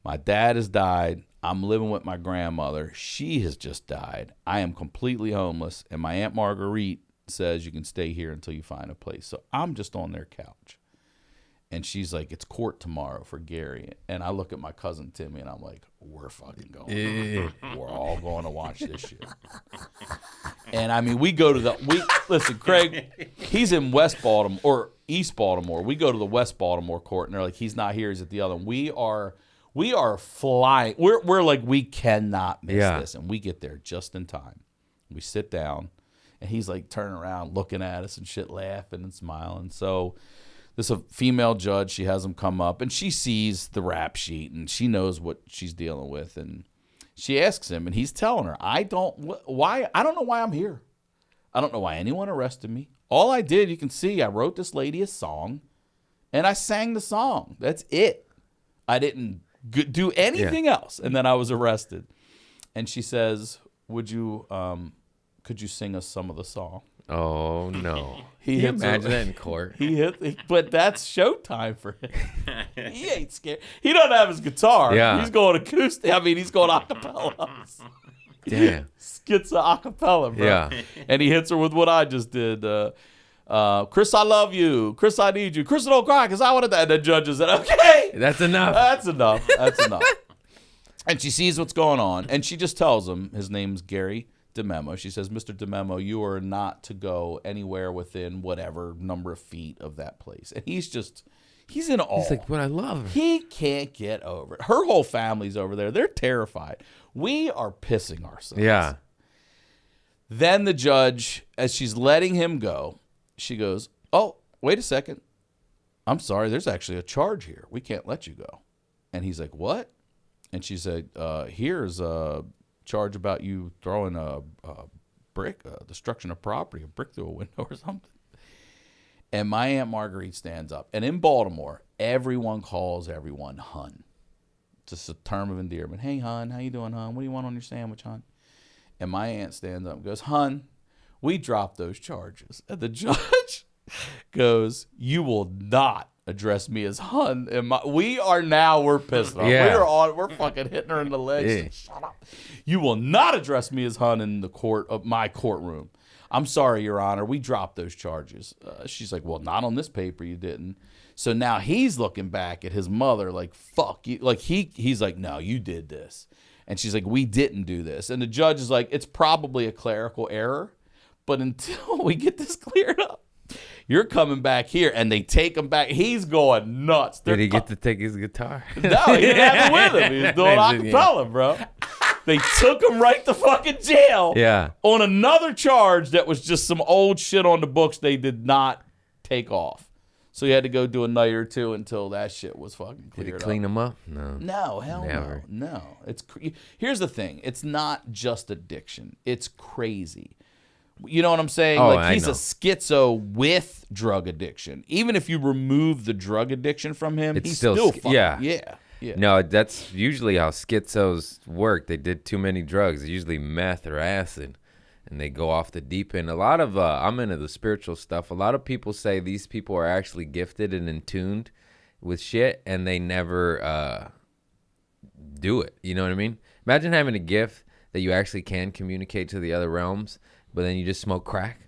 Speaker 5: my dad has died. I'm living with my grandmother. She has just died. I am completely homeless. And my Aunt Marguerite says you can stay here until you find a place. So I'm just on their couch. And she's like, it's court tomorrow for Gary. And I look at my cousin Timmy and I'm like, we're fucking going. We're all going to watch this shit. And I mean, we listen, Craig, he's in West Baltimore or East Baltimore. We go to the West Baltimore court and they're like, he's not here, he's at the other one. We are flying. We're like, we cannot miss this. And we get there just in time. We sit down and he's like turning around, looking at us and shit, laughing and smiling. So this a female judge, she has him come up and she sees the rap sheet and she knows what she's dealing with. And she asks him and he's telling her, I don't know why I'm here. I don't know why anyone arrested me. All I did, you can see, I wrote this lady a song and I sang the song. That's it. I didn't do anything else. And then I was arrested. And she says, could you sing us some of the song?
Speaker 2: Oh, no.
Speaker 5: Can
Speaker 2: you imagine that in court?
Speaker 5: But that's showtime for him. He ain't scared. He doesn't have his guitar.
Speaker 2: Yeah.
Speaker 5: He's going acoustic. I mean, he's going acapella.
Speaker 2: Damn.
Speaker 5: Skits acapella, bro.
Speaker 2: Yeah.
Speaker 5: And he hits her with what I just did. Chris, I love you. Chris, I need you. Chris, don't cry because I wanted that. And the judge said, okay.
Speaker 2: That's enough.
Speaker 5: That's enough. That's enough. And she sees what's going on. And she just tells him, his name's Gary DeMemo. She says, Mr. DeMemo, you are not to go anywhere within whatever number of feet of that place. And he's in awe.
Speaker 2: He's like, but I love her.
Speaker 5: He can't get over it. Her whole family's over there. They're terrified. We are pissing ourselves.
Speaker 2: Yeah.
Speaker 5: Then the judge, as she's letting him go, she goes, oh, wait a second. I'm sorry. There's actually a charge here. We can't let you go. And he's like, what? And she said, here's a charge about you throwing a brick, destruction of property, a brick through a window or something. And my Aunt Marguerite stands up. And in Baltimore, everyone calls everyone hun. It's just a term of endearment. Hey, hun, how you doing, hun? What do you want on your sandwich, hun? And my aunt stands up and goes, hun, we dropped those charges. And the judge, goes, "You will not address me as hun." And we're pissed off.
Speaker 2: Yeah.
Speaker 5: We're fucking hitting her in the legs.
Speaker 2: Yeah.
Speaker 5: Shut up. "You will not address me as hun in the court of my courtroom. I'm sorry, Your Honor. We dropped those charges." She's like, "Well, not on this paper. You didn't." So now he's looking back at his mother like, "Fuck you." Like he's like, "No, you did this." And she's like, "We didn't do this." And the judge is like, "It's probably a clerical error, but until we get this cleared up, you're coming back here." And they take him back. He's going nuts.
Speaker 2: Did he get to take his guitar?
Speaker 5: No, he didn't have it with him. He was doing acapella, bro. They took him right to fucking jail.
Speaker 2: Yeah.
Speaker 5: On another charge that was just some old shit on the books they did not take off. So he had to go do a night or two until that shit was fucking cleared
Speaker 2: Did he
Speaker 5: up.
Speaker 2: clean him up? No.
Speaker 5: No, hell
Speaker 2: Never.
Speaker 5: no. Here's the thing. It's not just addiction. It's crazy. You know what I'm saying?
Speaker 2: Oh,
Speaker 5: Like he's
Speaker 2: I know.
Speaker 5: a schizo with drug addiction. Even if you remove the drug addiction from him,
Speaker 2: It's
Speaker 5: he's
Speaker 2: still
Speaker 5: still
Speaker 2: sch-
Speaker 5: fucking,
Speaker 2: yeah.
Speaker 5: yeah.
Speaker 2: No, that's usually how schizos work. They did too many drugs, usually meth or acid, and they go off the deep end. A lot of, I'm into the spiritual stuff. A lot of people say these people are actually gifted and in tuned with shit, and they never do it. You know what I mean? Imagine having a gift that you actually can communicate to the other realms, but then you just smoke crack.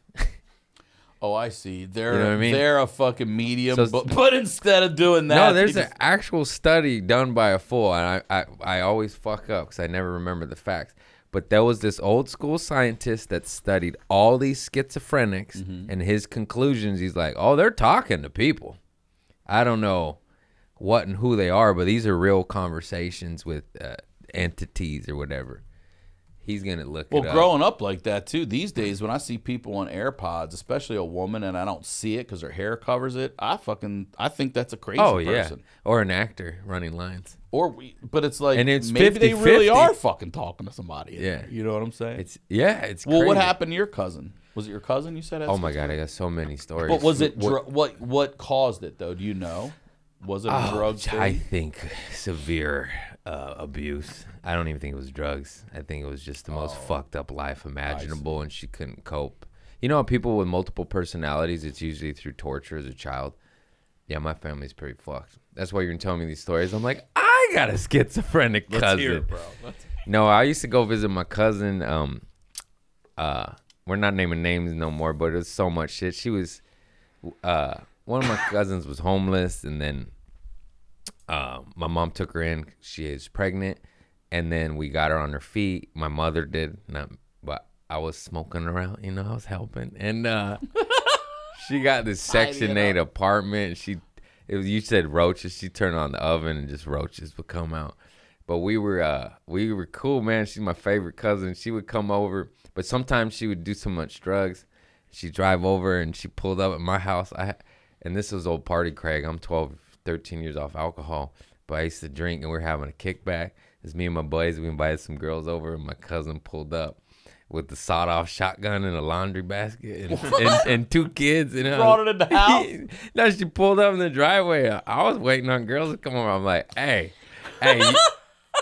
Speaker 5: Oh, I see. They're
Speaker 2: You know what I mean?
Speaker 5: they're a fucking medium,
Speaker 2: So-
Speaker 5: but instead of doing that,
Speaker 2: No, there's
Speaker 5: they
Speaker 2: an
Speaker 5: just-
Speaker 2: actual study done by a fool, and I always fuck up because I never remember the facts. But there was this old school scientist that studied all these schizophrenics, and his conclusions, he's like, oh, they're talking to people. I don't know what and who they are, but these are real conversations with entities or whatever. He's going to look
Speaker 5: Well,
Speaker 2: it up.
Speaker 5: growing up like that too. These days, when I see people on AirPods, especially a woman, and I don't see it because her hair covers it, I think that's a crazy
Speaker 2: Oh, yeah.
Speaker 5: person.
Speaker 2: Or an actor running lines.
Speaker 5: But it's like,
Speaker 2: And it's
Speaker 5: maybe they really
Speaker 2: 50-50.
Speaker 5: are fucking talking to somebody. in
Speaker 2: Yeah.
Speaker 5: there. You know what I'm saying?
Speaker 2: It's
Speaker 5: well, what
Speaker 2: crazy.
Speaker 5: happened to your cousin? Was it your cousin you said? Had
Speaker 2: Oh, my God.
Speaker 5: schizophrenia?
Speaker 2: I got so many stories.
Speaker 5: But was it what caused it though? Do you know? Was it a drug thing?
Speaker 2: I think severe abuse. I don't even think it was drugs. I think it was just the most fucked up life imaginable, and she couldn't cope. You know, people with multiple personalities, it's usually through torture as a child. Yeah, my family's pretty fucked. That's why you're telling me these stories. I'm like, I got a schizophrenic cousin.
Speaker 5: Let's hear it, bro.
Speaker 2: No, I used to go visit my cousin. We're not naming names no more, but it was so much shit. She was, one of my cousins was homeless, and then my mom took her in. She is pregnant, and then we got her on her feet. My mother did, but I was smoking around. You know, I was helping, and she got this Section 8 apartment. You said roaches. She turned on the oven, and just roaches would come out. But we were cool, man. She's my favorite cousin. She would come over, but sometimes she would do so much drugs. She'd drive over, and she pulled up at my house. And this was old party Craig. I'm 12, 13 years off alcohol, but I used to drink, and we were having a kickback. It's me and my buddies. We invited some girls over, and my cousin pulled up with the sawed-off shotgun and a laundry basket and two kids. And
Speaker 5: Brought it in the house?
Speaker 2: No, she pulled up in the driveway. I was waiting on girls to come over. I'm like, hey, hey,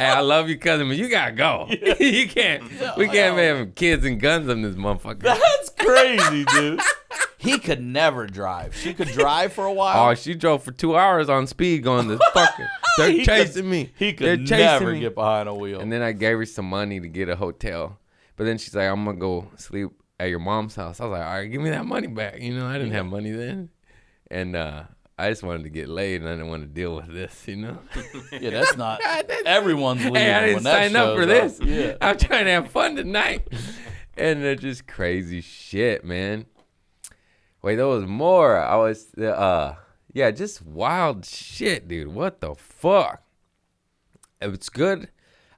Speaker 2: I love you, cousin, but you gotta go. You can't. We can't be having kids and guns on this motherfucker.
Speaker 5: That's crazy, dude. He could never drive. She could drive for a while.
Speaker 2: Oh, she drove for 2 hours on speed going to fucking. They're
Speaker 5: He
Speaker 2: chasing
Speaker 5: could-
Speaker 2: me.
Speaker 5: He
Speaker 2: They're
Speaker 5: could
Speaker 2: chasing
Speaker 5: never
Speaker 2: me.
Speaker 5: get behind a wheel.
Speaker 2: And then I gave her some money to get a hotel. But then she's like, I'm going to go sleep at your mom's house. I was like, all right, give me that money back. You know, I didn't have money then. And I just wanted to get laid, and I didn't want to deal with this, you know?
Speaker 5: Yeah, that's not. Everyone's leaving.
Speaker 2: Hey, I didn't
Speaker 5: when that
Speaker 2: sign up for
Speaker 5: shows
Speaker 2: this.
Speaker 5: Yeah.
Speaker 2: I'm trying to have fun tonight. And they're just crazy shit, man. Wait, there was more. I was, just wild shit, dude. What the fuck? It's good.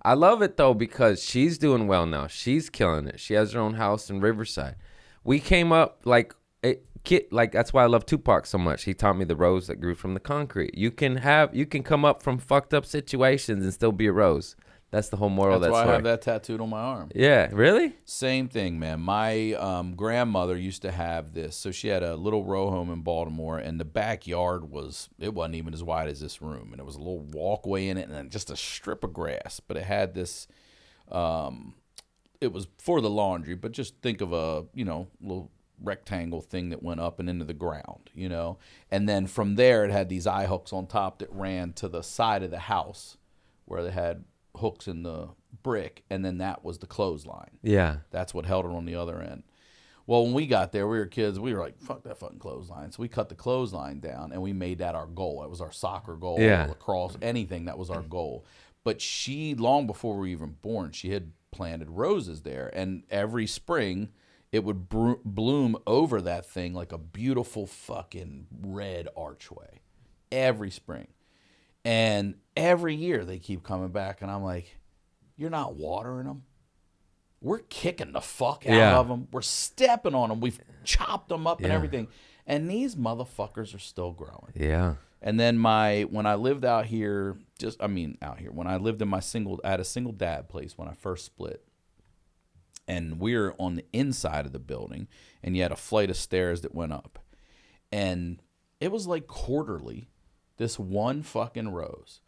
Speaker 2: I love it, though, because she's doing well now. She's killing it. She has her own house in Riverside. We came up, that's why I love Tupac so much. He taught me the rose that grew from the concrete. You can come up from fucked up situations and still be a rose. That's the whole moral of
Speaker 5: That's
Speaker 2: that
Speaker 5: why
Speaker 2: story.
Speaker 5: I have that tattooed on my arm.
Speaker 2: Yeah, really?
Speaker 5: Same thing, man. My grandmother used to have this. So she had a little row home in Baltimore, and the backyard it wasn't even as wide as this room. And it was a little walkway in it and then just a strip of grass. But it had this, it was for the laundry, but just think of a, little rectangle thing that went up and into the ground, And then from there, it had these eye hooks on top that ran to the side of the house where they had hooks in the brick, and then that was the clothesline.
Speaker 2: Yeah.
Speaker 5: That's what held it on the other end. Well, when we got there, we were kids. We were like, fuck that fucking clothesline. So we cut the clothesline down, and we made that our goal. It was our soccer goal, lacrosse, anything that was our goal. But she, long before we were even born, she had planted roses there. And every spring, it would bloom over that thing like a beautiful fucking red archway. Every spring. And every year, they keep coming back, and I'm like, you're not watering them? We're kicking the fuck out of them. We're stepping on them. We've chopped them up and everything. And these motherfuckers are still growing.
Speaker 2: Yeah.
Speaker 5: And then when I lived out here, when I lived in I had a single dad place when I first split. And we were on the inside of the building, and you had a flight of stairs that went up. And it was like quarterly, this one fucking rose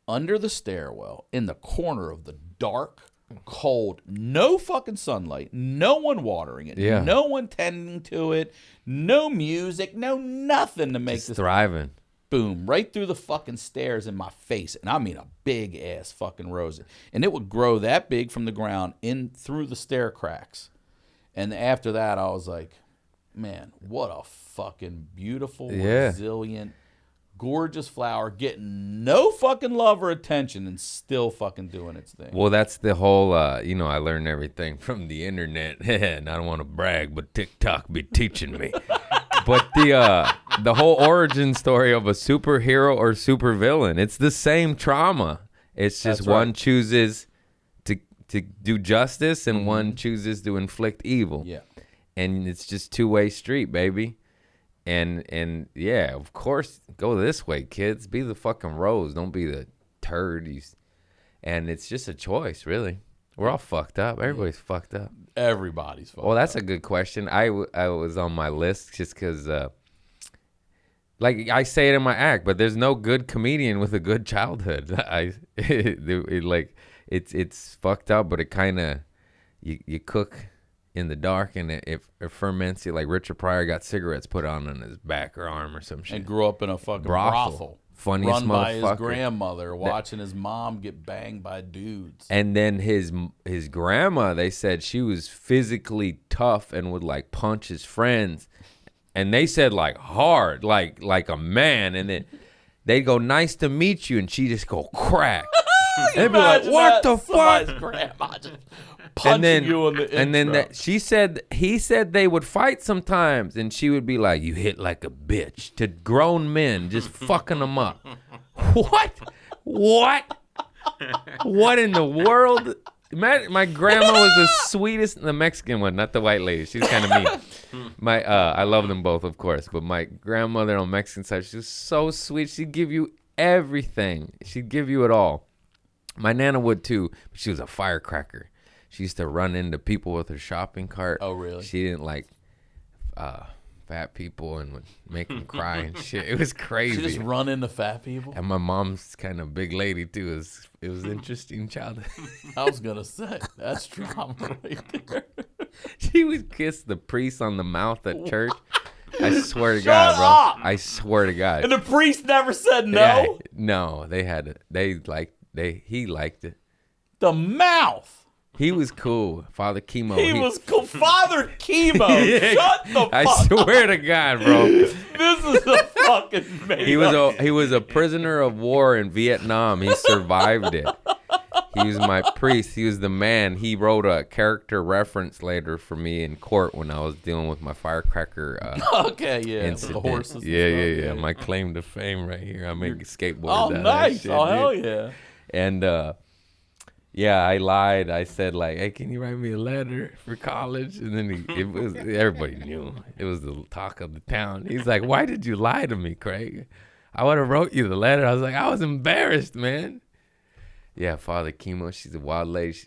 Speaker 5: under the stairwell in the corner of the dark, cold, no fucking sunlight, no one watering it, no one tending to it, no music, no nothing to make
Speaker 2: Just
Speaker 5: this
Speaker 2: thriving.
Speaker 5: Boom, right through the fucking stairs in my face. And I mean a big ass fucking rose. And it would grow that big from the ground in through the stair cracks. And after that, I was like, man, what a fucking beautiful, resilient, gorgeous flower getting no fucking love or attention and still fucking doing its thing.
Speaker 2: Well, that's the whole, I learned everything from the internet. And I don't want to brag, but TikTok be teaching me. But the whole origin story of a superhero or supervillain, it's the same trauma. It's just one chooses to do justice and one chooses to inflict evil.
Speaker 5: Yeah. And
Speaker 2: it's just two-way street, baby. And yeah, of course, go this way, kids. Be the fucking rose. Don't be the turd. And it's just a choice, really. We're all fucked up. Everybody's fucked up.
Speaker 5: Everybody's fucked up.
Speaker 2: Well, that's a good question. I was on my list just because, like I say it in my act, but there's no good comedian with a good childhood. It's fucked up, but it kind of, you cook in the dark and it ferments you. Like Richard Pryor got cigarettes put on his back or arm or some shit.
Speaker 5: And grew up in a fucking brothel.
Speaker 2: Funniest
Speaker 5: run by
Speaker 2: motherfucker.
Speaker 5: his grandmother, watching his mom get banged by dudes.
Speaker 2: And then his grandma, they said she was physically tough and would like punch his friends. And they said like hard, like a man. And then they'd go, nice to meet you. And she just go crack. They'd be like, what the fuck?
Speaker 5: Grandma just punching you in the intro.
Speaker 2: And then he said they would fight sometimes. And she would be like, you hit like a bitch to grown men, just fucking them up. What? What in the world? My grandma was the sweetest, the Mexican one, not the white lady. She was kind of mean. I love them both, of course. But my grandmother on Mexican side, she was so sweet. She'd give you everything. She'd give you it all. My Nana would too, but she was a firecracker. She used to run into people with her shopping cart.
Speaker 5: Oh, really?
Speaker 2: She didn't like fat people and would make them cry and shit. It was crazy.
Speaker 5: She just run into fat people?
Speaker 2: And my mom's kind of big lady too. It was interesting childhood.
Speaker 5: I was going to say, that's drama right there.
Speaker 2: She would kiss the priest on the mouth at church. I swear to God, bro. I swear to God.
Speaker 5: And the priest never said no?
Speaker 2: Yeah, no, he liked it.
Speaker 5: The mouth.
Speaker 2: He was cool. Father Chemo.
Speaker 5: He was cool. Father Chemo. Shut the fuck
Speaker 2: I
Speaker 5: up.
Speaker 2: swear to God, bro.
Speaker 5: This is a fucking made
Speaker 2: He was a prisoner of war in Vietnam. He survived it. He was my priest. He was the man. He wrote a character reference later for me in court when I was dealing with my firecracker
Speaker 5: okay, yeah.
Speaker 2: incident.
Speaker 5: With the horses.
Speaker 2: Yeah. My claim to fame right here. I make skateboards out
Speaker 5: Oh,
Speaker 2: of
Speaker 5: nice.
Speaker 2: that shit,
Speaker 5: Oh,
Speaker 2: dude.
Speaker 5: hell yeah.
Speaker 2: And yeah, I lied. I said like, "Hey, can you write me a letter for college?" And then everybody knew. It was the talk of the town. He's like, "Why did you lie to me, Craig? I would have wrote you the letter." I was like, "I was embarrassed, man." Yeah, Father Chemo. She's a wild lady.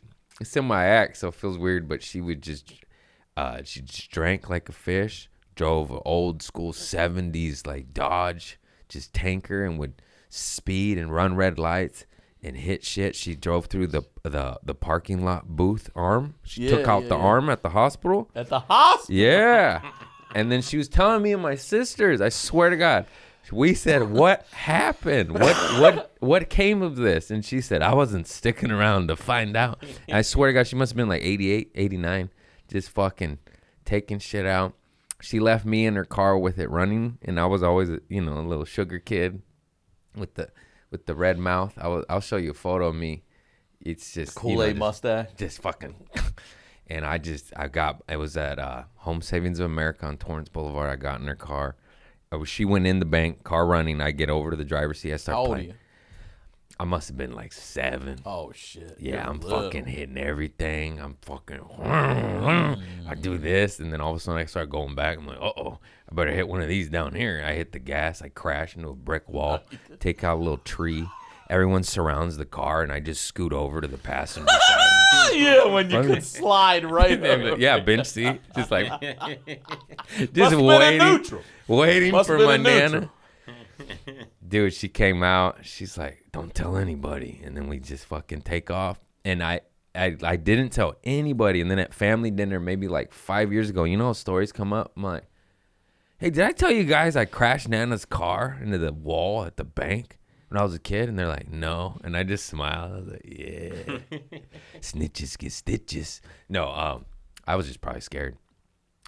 Speaker 2: It's in my act, so it feels weird. But she would she just drank like a fish. Drove an old school 70s like Dodge, just tanker, and would speed and run red lights. And hit shit. She drove through the parking lot booth arm. She took out the arm at the hospital.
Speaker 5: At the hospital?
Speaker 2: Yeah. And then she was telling me and my sisters, I swear to God, we said, what happened? What came of this? And she said, I wasn't sticking around to find out. And I swear to God, she must have been like 88, 89, just fucking taking shit out. She left me in her car with it running, and I was always, a little sugar kid with the red mouth. I'll show you a photo of me. It's just
Speaker 5: Kool-Aid mustache.
Speaker 2: Just fucking. And I was at Home Savings of America on Torrance Boulevard. I got in her car. She went in the bank, car running. I get over to the driver's seat. I start
Speaker 5: How old
Speaker 2: playing.
Speaker 5: are you?
Speaker 2: I must have been like 7.
Speaker 5: Oh, shit.
Speaker 2: Yeah,
Speaker 5: You're
Speaker 2: I'm
Speaker 5: little.
Speaker 2: fucking hitting everything. I'm fucking. I do this, and then all of a sudden I start going back. I'm like, uh-oh, I better hit one of these down here. I hit the gas. I crash into a brick wall, take out a little tree. Everyone surrounds the car, and I just scoot over to the passenger side.
Speaker 5: Yeah, when you could slide right there.
Speaker 2: Yeah, bench seat. Just like,
Speaker 5: Must
Speaker 2: just
Speaker 5: have been a
Speaker 2: waiting,
Speaker 5: neutral.
Speaker 2: waiting
Speaker 5: Must
Speaker 2: for
Speaker 5: have
Speaker 2: my
Speaker 5: been a
Speaker 2: nana. Dude, she came out. She's like, don't tell anybody. And then we just fucking take off. And I didn't tell anybody. And then at family dinner, maybe like 5 years ago, how stories come up? I'm like, hey, did I tell you guys I crashed Nana's car into the wall at the bank when I was a kid? And they're like, no. And I just smiled. I was like, yeah. Snitches get stitches. No, I was just probably scared.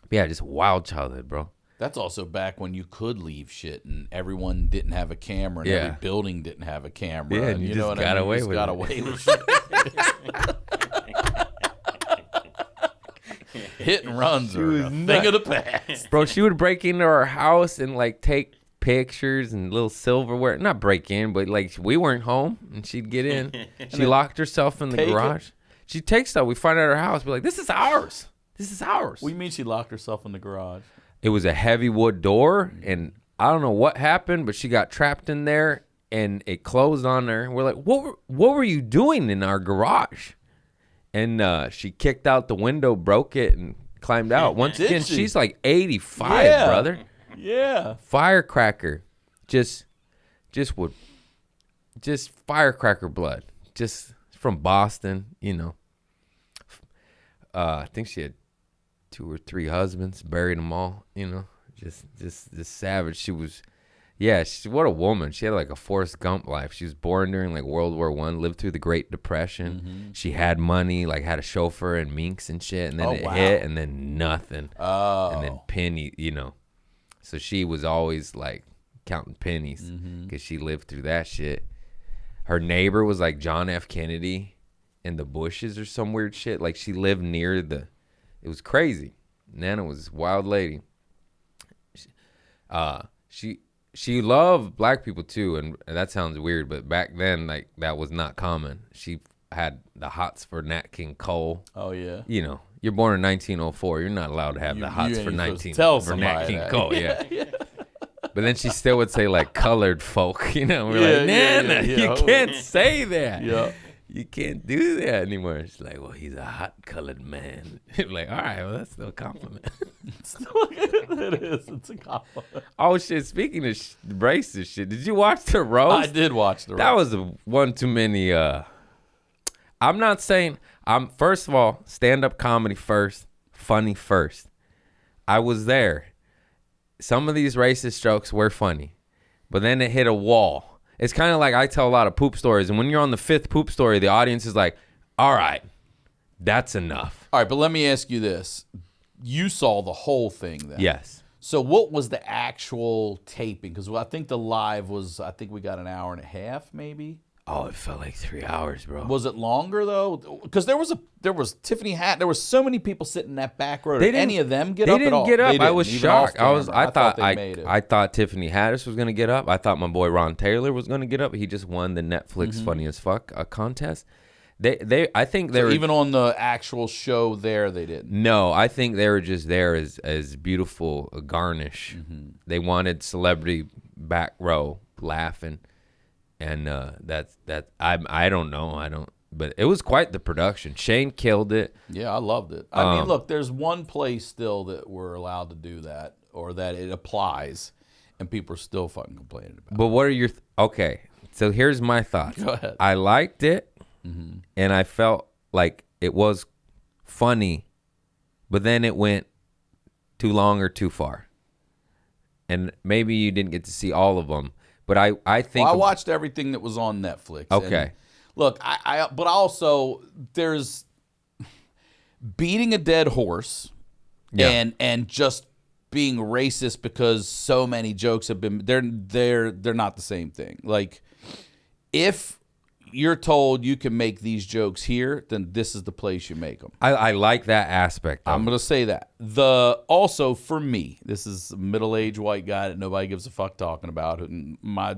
Speaker 2: But yeah, just wild childhood, bro.
Speaker 5: That's also back when you could leave shit and everyone didn't have a camera and
Speaker 2: Yeah.
Speaker 5: every building didn't have a camera.
Speaker 2: Yeah,
Speaker 5: and
Speaker 2: you
Speaker 5: you
Speaker 2: just
Speaker 5: know what
Speaker 2: got
Speaker 5: I mean?
Speaker 2: away
Speaker 5: You just
Speaker 2: with
Speaker 5: got
Speaker 2: it.
Speaker 5: away with shit. Hit and runs are a thing of the past.
Speaker 2: Bro, she would break into our house and like take pictures and little silverware. Not break in, but like we weren't home and she'd get in. She locked herself in the
Speaker 5: take it?
Speaker 2: garage. She'd take stuff. We find out her house. Be like, this is ours. This is ours.
Speaker 5: What do you mean she locked herself in the garage?
Speaker 2: It was a heavy wood door, and I don't know what happened, but she got trapped in there, and it closed on her. We're like, what were you doing in our garage? And she kicked out the window, broke it, and climbed out. Once
Speaker 5: Did
Speaker 2: again,
Speaker 5: she?
Speaker 2: she's like 85,
Speaker 5: Yeah.
Speaker 2: brother.
Speaker 5: Yeah.
Speaker 2: Firecracker. Just firecracker blood. Just from Boston, I think she had 2 or 3 husbands, buried them all, just savage. She was, what a woman. She had like a Forrest Gump life. She was born during like World War I, lived through the Great Depression.
Speaker 5: Mm-hmm.
Speaker 2: She had money, like had a chauffeur and minks and shit, and then it
Speaker 5: wow.
Speaker 2: hit, and then nothing.
Speaker 5: Oh.
Speaker 2: And then penny, So she was always like counting pennies because she lived through that shit. Her neighbor was like John F. Kennedy in the bushes or some weird shit. Like she lived near it was crazy. Nana was this wild lady. She loved black people too, and that sounds weird, but back then like that was not common. She had the hots for Nat King Cole.
Speaker 5: Oh, yeah.
Speaker 2: You're born in 1904. You're not allowed to have
Speaker 5: You-
Speaker 2: the hots
Speaker 5: you
Speaker 2: for
Speaker 5: ain't supposed to
Speaker 2: 19
Speaker 5: tell
Speaker 2: for Nat
Speaker 5: somebody
Speaker 2: King
Speaker 5: that.
Speaker 2: Cole. Yeah. But then she still would say like colored folk. We're
Speaker 5: Yeah,
Speaker 2: like,
Speaker 5: yeah,
Speaker 2: Nana,
Speaker 5: yeah.
Speaker 2: you can't say that.
Speaker 5: Yeah.
Speaker 2: You can't do that anymore. She's like, well, he's a hot colored man. Like, all right, well, that's still a compliment.
Speaker 5: It is. It's a compliment.
Speaker 2: Oh, shit. Speaking of racist shit, did you watch the roast?
Speaker 5: I did watch the
Speaker 2: That
Speaker 5: roast.
Speaker 2: was one too many. I'm not saying, first of all, stand-up comedy first, funny first. I was there. Some of these racist jokes were funny, but then it hit a wall. It's kind of like I tell a lot of poop stories, and when you're on the 5th poop story, the audience is like, all right, that's enough.
Speaker 5: All right, but let me ask you this. You saw the whole thing then.
Speaker 2: Yes.
Speaker 5: So what was the actual taping? Because I think the live was, I think we got an hour and a half maybe.
Speaker 2: Oh, it felt like 3 hours, bro.
Speaker 5: Was it longer though? Because there was Tiffany Hat. There was so many people sitting in that back row. Did any of them get up at all?
Speaker 2: They didn't get up.
Speaker 5: They
Speaker 2: I was
Speaker 5: even off
Speaker 2: shocked.
Speaker 5: camera.
Speaker 2: I thought Tiffany Haddish was gonna get up. I thought my boy Ron Taylor was gonna get up. He just won the Netflix Funny as Fuck contest. I think they were
Speaker 5: even on the actual show there, they didn't.
Speaker 2: No, I think they were just there as beautiful a garnish. They wanted celebrity back row laughing. And I don't know. But it was quite the production. Shane killed it.
Speaker 5: Yeah, I loved it. I mean, look, there's one place still that we're allowed to do that, or that it applies, and people are still fucking complaining about it.
Speaker 2: But what are your okay? So here's my thoughts.
Speaker 5: Go ahead.
Speaker 2: I liked it, and I felt like it was funny, but then it went too long or too far. And maybe you didn't get to see all of them, but I think
Speaker 5: I watched everything that was on Netflix.
Speaker 2: Okay.
Speaker 5: And look, but also there's beating a dead horse and just being racist because so many jokes have been they're not the same thing. Like, if you're told you can make these jokes here, then this is the place you make them.
Speaker 2: I like that aspect.
Speaker 5: I'm going to say that. Also, for me, this is a middle-aged white guy that nobody gives a fuck talking about. And my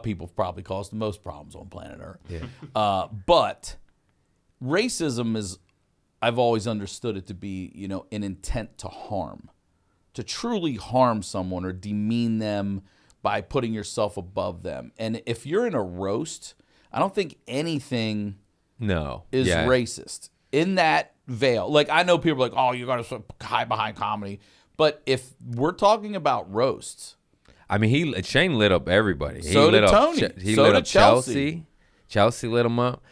Speaker 5: people probably cause the most problems on planet Earth. Yeah. But racism is, I've always understood it to be, an intent to harm. To truly harm someone or demean them by putting yourself above them. And if you're in a roast, I don't think anything is racist in that veil. Like, I know people are like, oh, you got to hide behind comedy. But if we're talking about roasts.
Speaker 2: I mean, Shane lit up everybody.
Speaker 5: So did Tony.
Speaker 2: He
Speaker 5: so
Speaker 2: lit
Speaker 5: did
Speaker 2: up Chelsea. Chelsea lit him up.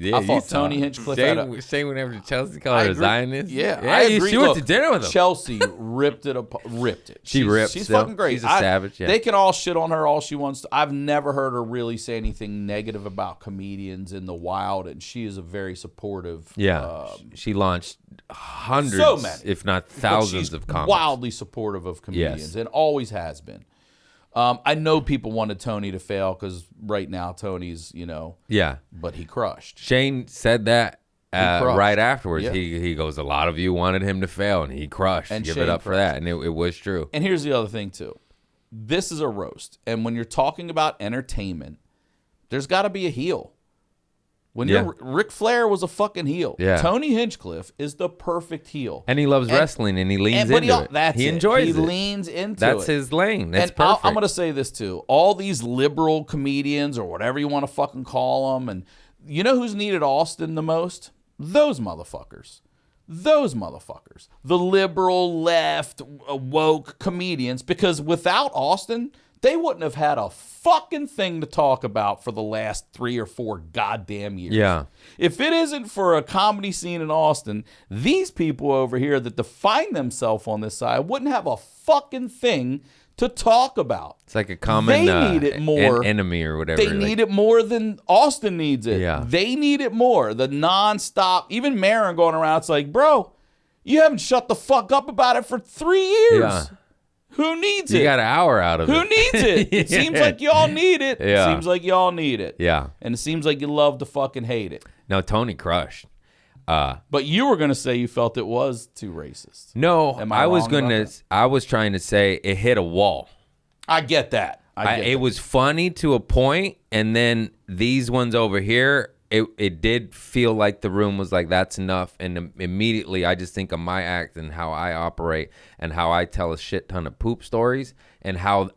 Speaker 5: I thought Tony Hinchcliffe had a...
Speaker 2: Shane went over to Chelsea, called her a Zionist.
Speaker 5: Yeah, I agree.
Speaker 2: She went to dinner with him.
Speaker 5: Chelsea ripped it apart. She's fucking great.
Speaker 2: She's a savage. Yeah.
Speaker 5: They can all shit on her all she wants to. I've never heard her really say anything negative about comedians in the wild, and she is a very supportive.
Speaker 2: Yeah, she launched hundreds,
Speaker 5: so many,
Speaker 2: if not thousands, of comics.
Speaker 5: Wildly supportive of comedians, and always has been. I know people wanted Tony to fail because right now Tony's, but he crushed.
Speaker 2: Shane said that right afterwards.
Speaker 5: Yeah.
Speaker 2: He goes, a lot of you wanted him to fail, and he crushed.
Speaker 5: And
Speaker 2: Give
Speaker 5: Shane
Speaker 2: it up for
Speaker 5: crushed.
Speaker 2: that, and it was true.
Speaker 5: And here's the other thing too. This is a roast, and when you're talking about entertainment, there's got to be a heel. Ric Flair was a fucking heel.
Speaker 2: Yeah.
Speaker 5: Tony Hinchcliffe is the perfect heel.
Speaker 2: And he loves wrestling, and he leans into it.
Speaker 5: He
Speaker 2: enjoys it.
Speaker 5: He leans into it.
Speaker 2: That's his lane. That's
Speaker 5: and
Speaker 2: perfect.
Speaker 5: I'm going to say this too. All these liberal comedians or whatever you want to fucking call them, and you know who's needed Austin the most? Those motherfuckers. The liberal, left, woke comedians, because without Austin, they wouldn't have had a fucking thing to talk about for the last 3 or 4 goddamn years.
Speaker 2: Yeah.
Speaker 5: If it isn't for a comedy scene in Austin, these people over here that define themselves on this side wouldn't have a fucking thing to talk about.
Speaker 2: It's like a common
Speaker 5: they need it more.
Speaker 2: enemy or whatever.
Speaker 5: They need it more than Austin needs it.
Speaker 2: Yeah.
Speaker 5: They need it more. The nonstop, even Marin going around, it's like, bro, you haven't shut the fuck up about it for 3 years.
Speaker 2: Yeah.
Speaker 5: Who needs it?
Speaker 2: You got an hour out of it.
Speaker 5: Who needs it? It seems like y'all need it.
Speaker 2: Yeah.
Speaker 5: It seems like y'all need it.
Speaker 2: Yeah.
Speaker 5: And it seems like you love to fucking hate it.
Speaker 2: No, Tony crushed.
Speaker 5: But you were going to say you felt it was too racist.
Speaker 2: No,
Speaker 5: Am I
Speaker 2: was
Speaker 5: wrong
Speaker 2: going
Speaker 5: about
Speaker 2: to.
Speaker 5: that?
Speaker 2: I was trying to say it hit a wall.
Speaker 5: I get that.
Speaker 2: It was funny to a point, and then these ones over here, it did feel like the room was like, that's enough. And immediately I just think of my act and how I operate and how I tell a shit ton of poop stories, and how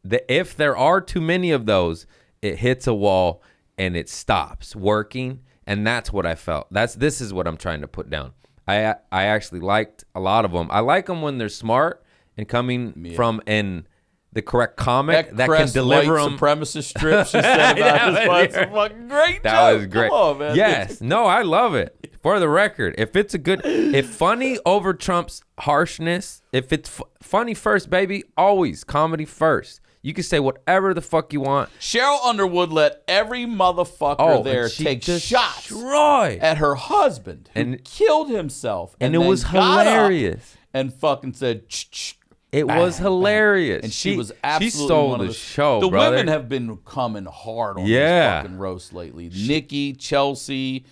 Speaker 2: if there are too many of those, it hits a wall and it stops working. And that's what I felt. This is what I'm trying to put down. I actually liked a lot of them. I like them when they're smart and coming from the correct comic that can deliver them.
Speaker 5: Supremacist strip she said about this was a fucking great
Speaker 2: That
Speaker 5: joke.
Speaker 2: was great.
Speaker 5: Come on, man.
Speaker 2: Yes. No, I love it. For the record, if funny over trumps harshness, if it's funny first, baby, always comedy first. You can say whatever the fuck you want.
Speaker 5: Cheryl Underwood let every motherfucker there take shots at her husband who killed himself.
Speaker 2: And it
Speaker 5: then
Speaker 2: was
Speaker 5: got up
Speaker 2: hilarious.
Speaker 5: And fucking said, ch-ch.
Speaker 2: It was hilarious.
Speaker 5: And she was absolutely
Speaker 2: she stole
Speaker 5: one of
Speaker 2: the show,
Speaker 5: The
Speaker 2: brother.
Speaker 5: women have been coming hard on this fucking roast lately. Nikki, Chelsea,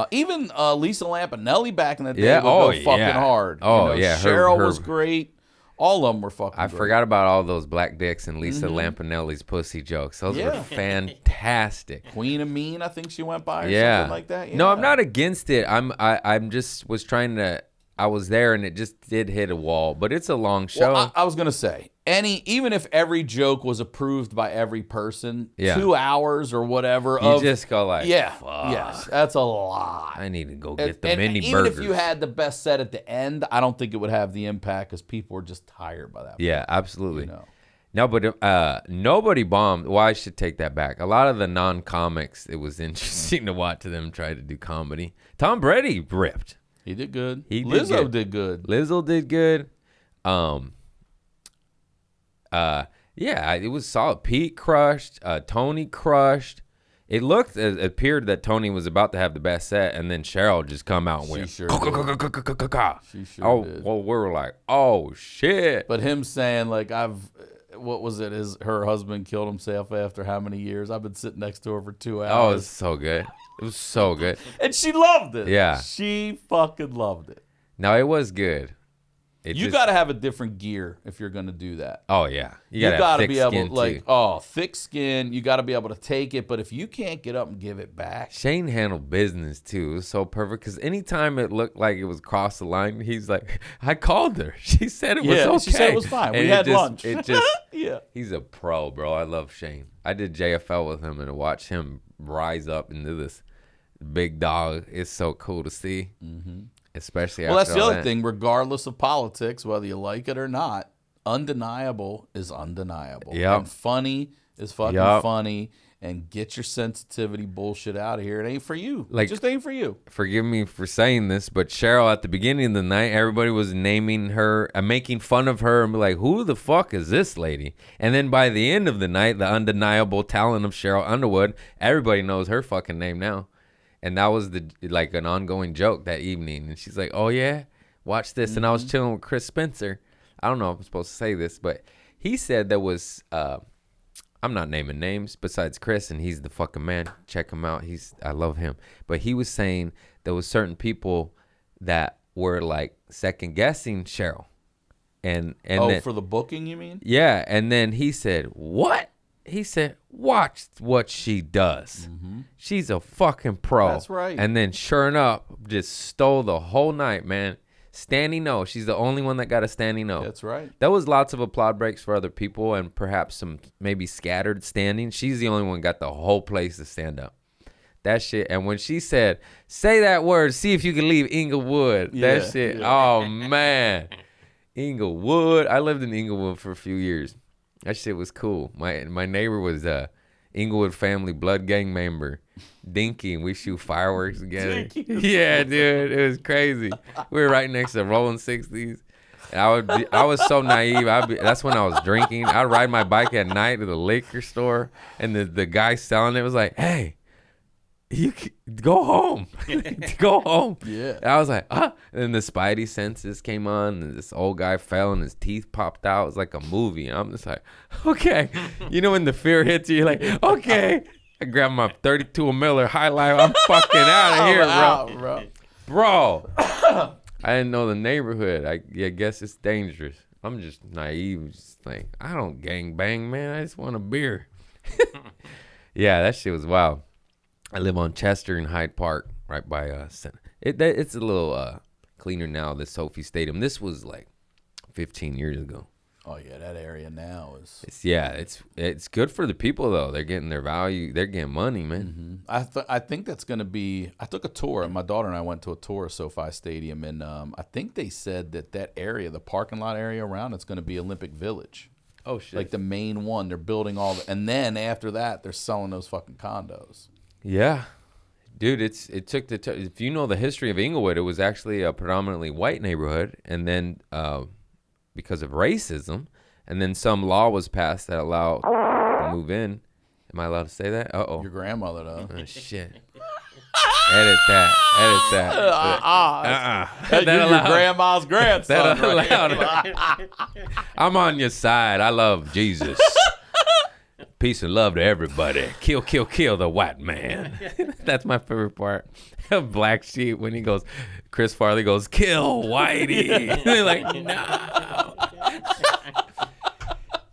Speaker 5: even Lisa Lampanelli back in the day would go fucking hard.
Speaker 2: Oh, yeah.
Speaker 5: Cheryl was great. All of them were fucking
Speaker 2: I
Speaker 5: great.
Speaker 2: forgot about all those black dicks and Lisa Lampanelli's pussy jokes. Those were fantastic.
Speaker 5: Queen of Mean, I think she went by or something like that. Yeah.
Speaker 2: No, I'm not against it. I'm just was trying to. I was there and it just did hit a wall, but it's a long show.
Speaker 5: Well, I was gonna say even if every joke was approved by every person, 2 hours or whatever.
Speaker 2: You just go like,
Speaker 5: fuck. Yes, that's a lot.
Speaker 2: I need to go get the mini
Speaker 5: even
Speaker 2: burgers.
Speaker 5: if you had the best set at the end, I don't think it would have the impact because people were just tired by that point.
Speaker 2: Yeah, absolutely. No, but nobody bombed. Well, I should take that back. A lot of the non-comics, it was interesting to watch them try to do comedy. Tom Brady ripped.
Speaker 5: He did good.
Speaker 2: Lizzo
Speaker 5: did good.
Speaker 2: Lizzo did good. Yeah, it was solid. Pete crushed. Tony crushed. It appeared that Tony was about to have the best set, and then Cheryl just come out and went.
Speaker 5: She sure did. She sure did.
Speaker 2: Well, we were like, oh shit.
Speaker 5: But him saying like what was it? Her husband killed himself after how many years? I've been sitting next to her for 2 hours.
Speaker 2: Oh, it was so good. It was so good.
Speaker 5: And she loved it.
Speaker 2: Yeah.
Speaker 5: She fucking loved it.
Speaker 2: No, it was good.
Speaker 5: You got to have a different gear if you're going to do that.
Speaker 2: Oh, yeah. You
Speaker 5: got to
Speaker 2: thick
Speaker 5: be able,
Speaker 2: skin,
Speaker 5: like,
Speaker 2: too.
Speaker 5: thick skin. You got to be able to take it. But if you can't get up and give it back.
Speaker 2: Shane handled business, too. It was so perfect because anytime it looked like it was crossed the line, he's like, I called her. She said it was okay.
Speaker 5: She said it was fine. We had lunch.
Speaker 2: It just,
Speaker 5: yeah.
Speaker 2: He's a pro, bro. I love Shane. I did JFL with him, and to watch him rise up into this big dog is so cool to see. Mm-hmm. Especially after
Speaker 5: that's the
Speaker 2: all
Speaker 5: other
Speaker 2: that.
Speaker 5: thing. Regardless of politics, whether you like it or not, undeniable is undeniable.
Speaker 2: Yep.
Speaker 5: And funny is fucking funny. And get your sensitivity bullshit out of here. It ain't for you. It just ain't for you.
Speaker 2: Forgive me for saying this, but Cheryl, at the beginning of the night, everybody was naming her, making fun of her, and be like, who the fuck is this lady? And then by the end of the night, the undeniable talent of Cheryl Underwood, everybody knows her fucking name now. And that was an ongoing joke that evening. And she's like, oh, yeah, watch this. Mm-hmm. And I was chilling with Chris Spencer. I don't know if I'm supposed to say this, but he said there was, I'm not naming names besides Chris, and he's the fucking man. Check him out. I love him. But he was saying there was certain people that were like second guessing Cheryl. And
Speaker 5: for the booking, you mean?
Speaker 2: Yeah. And then he said, what? He said, watch what she does. Mm-hmm. She's a fucking pro.
Speaker 5: That's right.
Speaker 2: And then sure enough, just stole the whole night, man. Standing O. She's the only one that got a standing O.
Speaker 5: That's right.
Speaker 2: There was lots of applaud breaks for other people and perhaps some maybe scattered standing. She's the only one got the whole place to stand up. That shit. And when she said, say that word, see if you can leave Inglewood. That shit. Yeah. Oh, man. Inglewood. I lived in Inglewood for a few years. That shit was cool. My neighbor was a Inglewood family blood gang member. Dinky, and we shoot fireworks together. Yeah, dude, it was crazy. We were right next to Rolling 60s. And I was so naive. That's when I was drinking. I'd ride my bike at night to the liquor store, and the guy selling it was like, hey, you go home. Go home. Yeah. And I was like, ah. And then the spidey senses came on, and this old guy fell, and his teeth popped out. It was like a movie. And I'm just like, okay. You know when the fear hits you, you're like, okay. I grabbed my 32 Miller High Life. I'm fucking out of here, bro. I didn't know the neighborhood. I guess it's dangerous. I'm just naive. Just like, I don't gang bang, man. I just want a beer. Yeah, that shit was wild. I live on Chester in Hyde Park, right by it's a little cleaner now, the Sophie Stadium. This was like 15 years ago.
Speaker 5: Oh yeah, that area now is.
Speaker 2: It's good for the people though. They're getting their value. They're getting money, man.
Speaker 5: Mm-hmm. I think that's gonna be. I took a tour. My daughter and I went to a tour of SoFi Stadium, and I think they said that area, the parking lot area around, it's gonna be Olympic Village.
Speaker 2: Oh shit!
Speaker 5: Like the main one. They're building and then after that, they're selling those fucking condos.
Speaker 2: Yeah, dude. It took if you know the history of Inglewood, it was actually a predominantly white neighborhood, and then because of racism, and then some law was passed that allowed to move in. Am I allowed to say that? Uh-oh.
Speaker 5: Your grandmother, though.
Speaker 2: Oh, shit. Edit that.
Speaker 5: You're your grandma's grandson.
Speaker 2: That I'm on your side. I love Jesus. Peace and love to everybody. Kill, kill, kill the white man. That's my favorite part. Black Sheep, when he goes, Chris Farley goes, kill Whitey. They're like, no.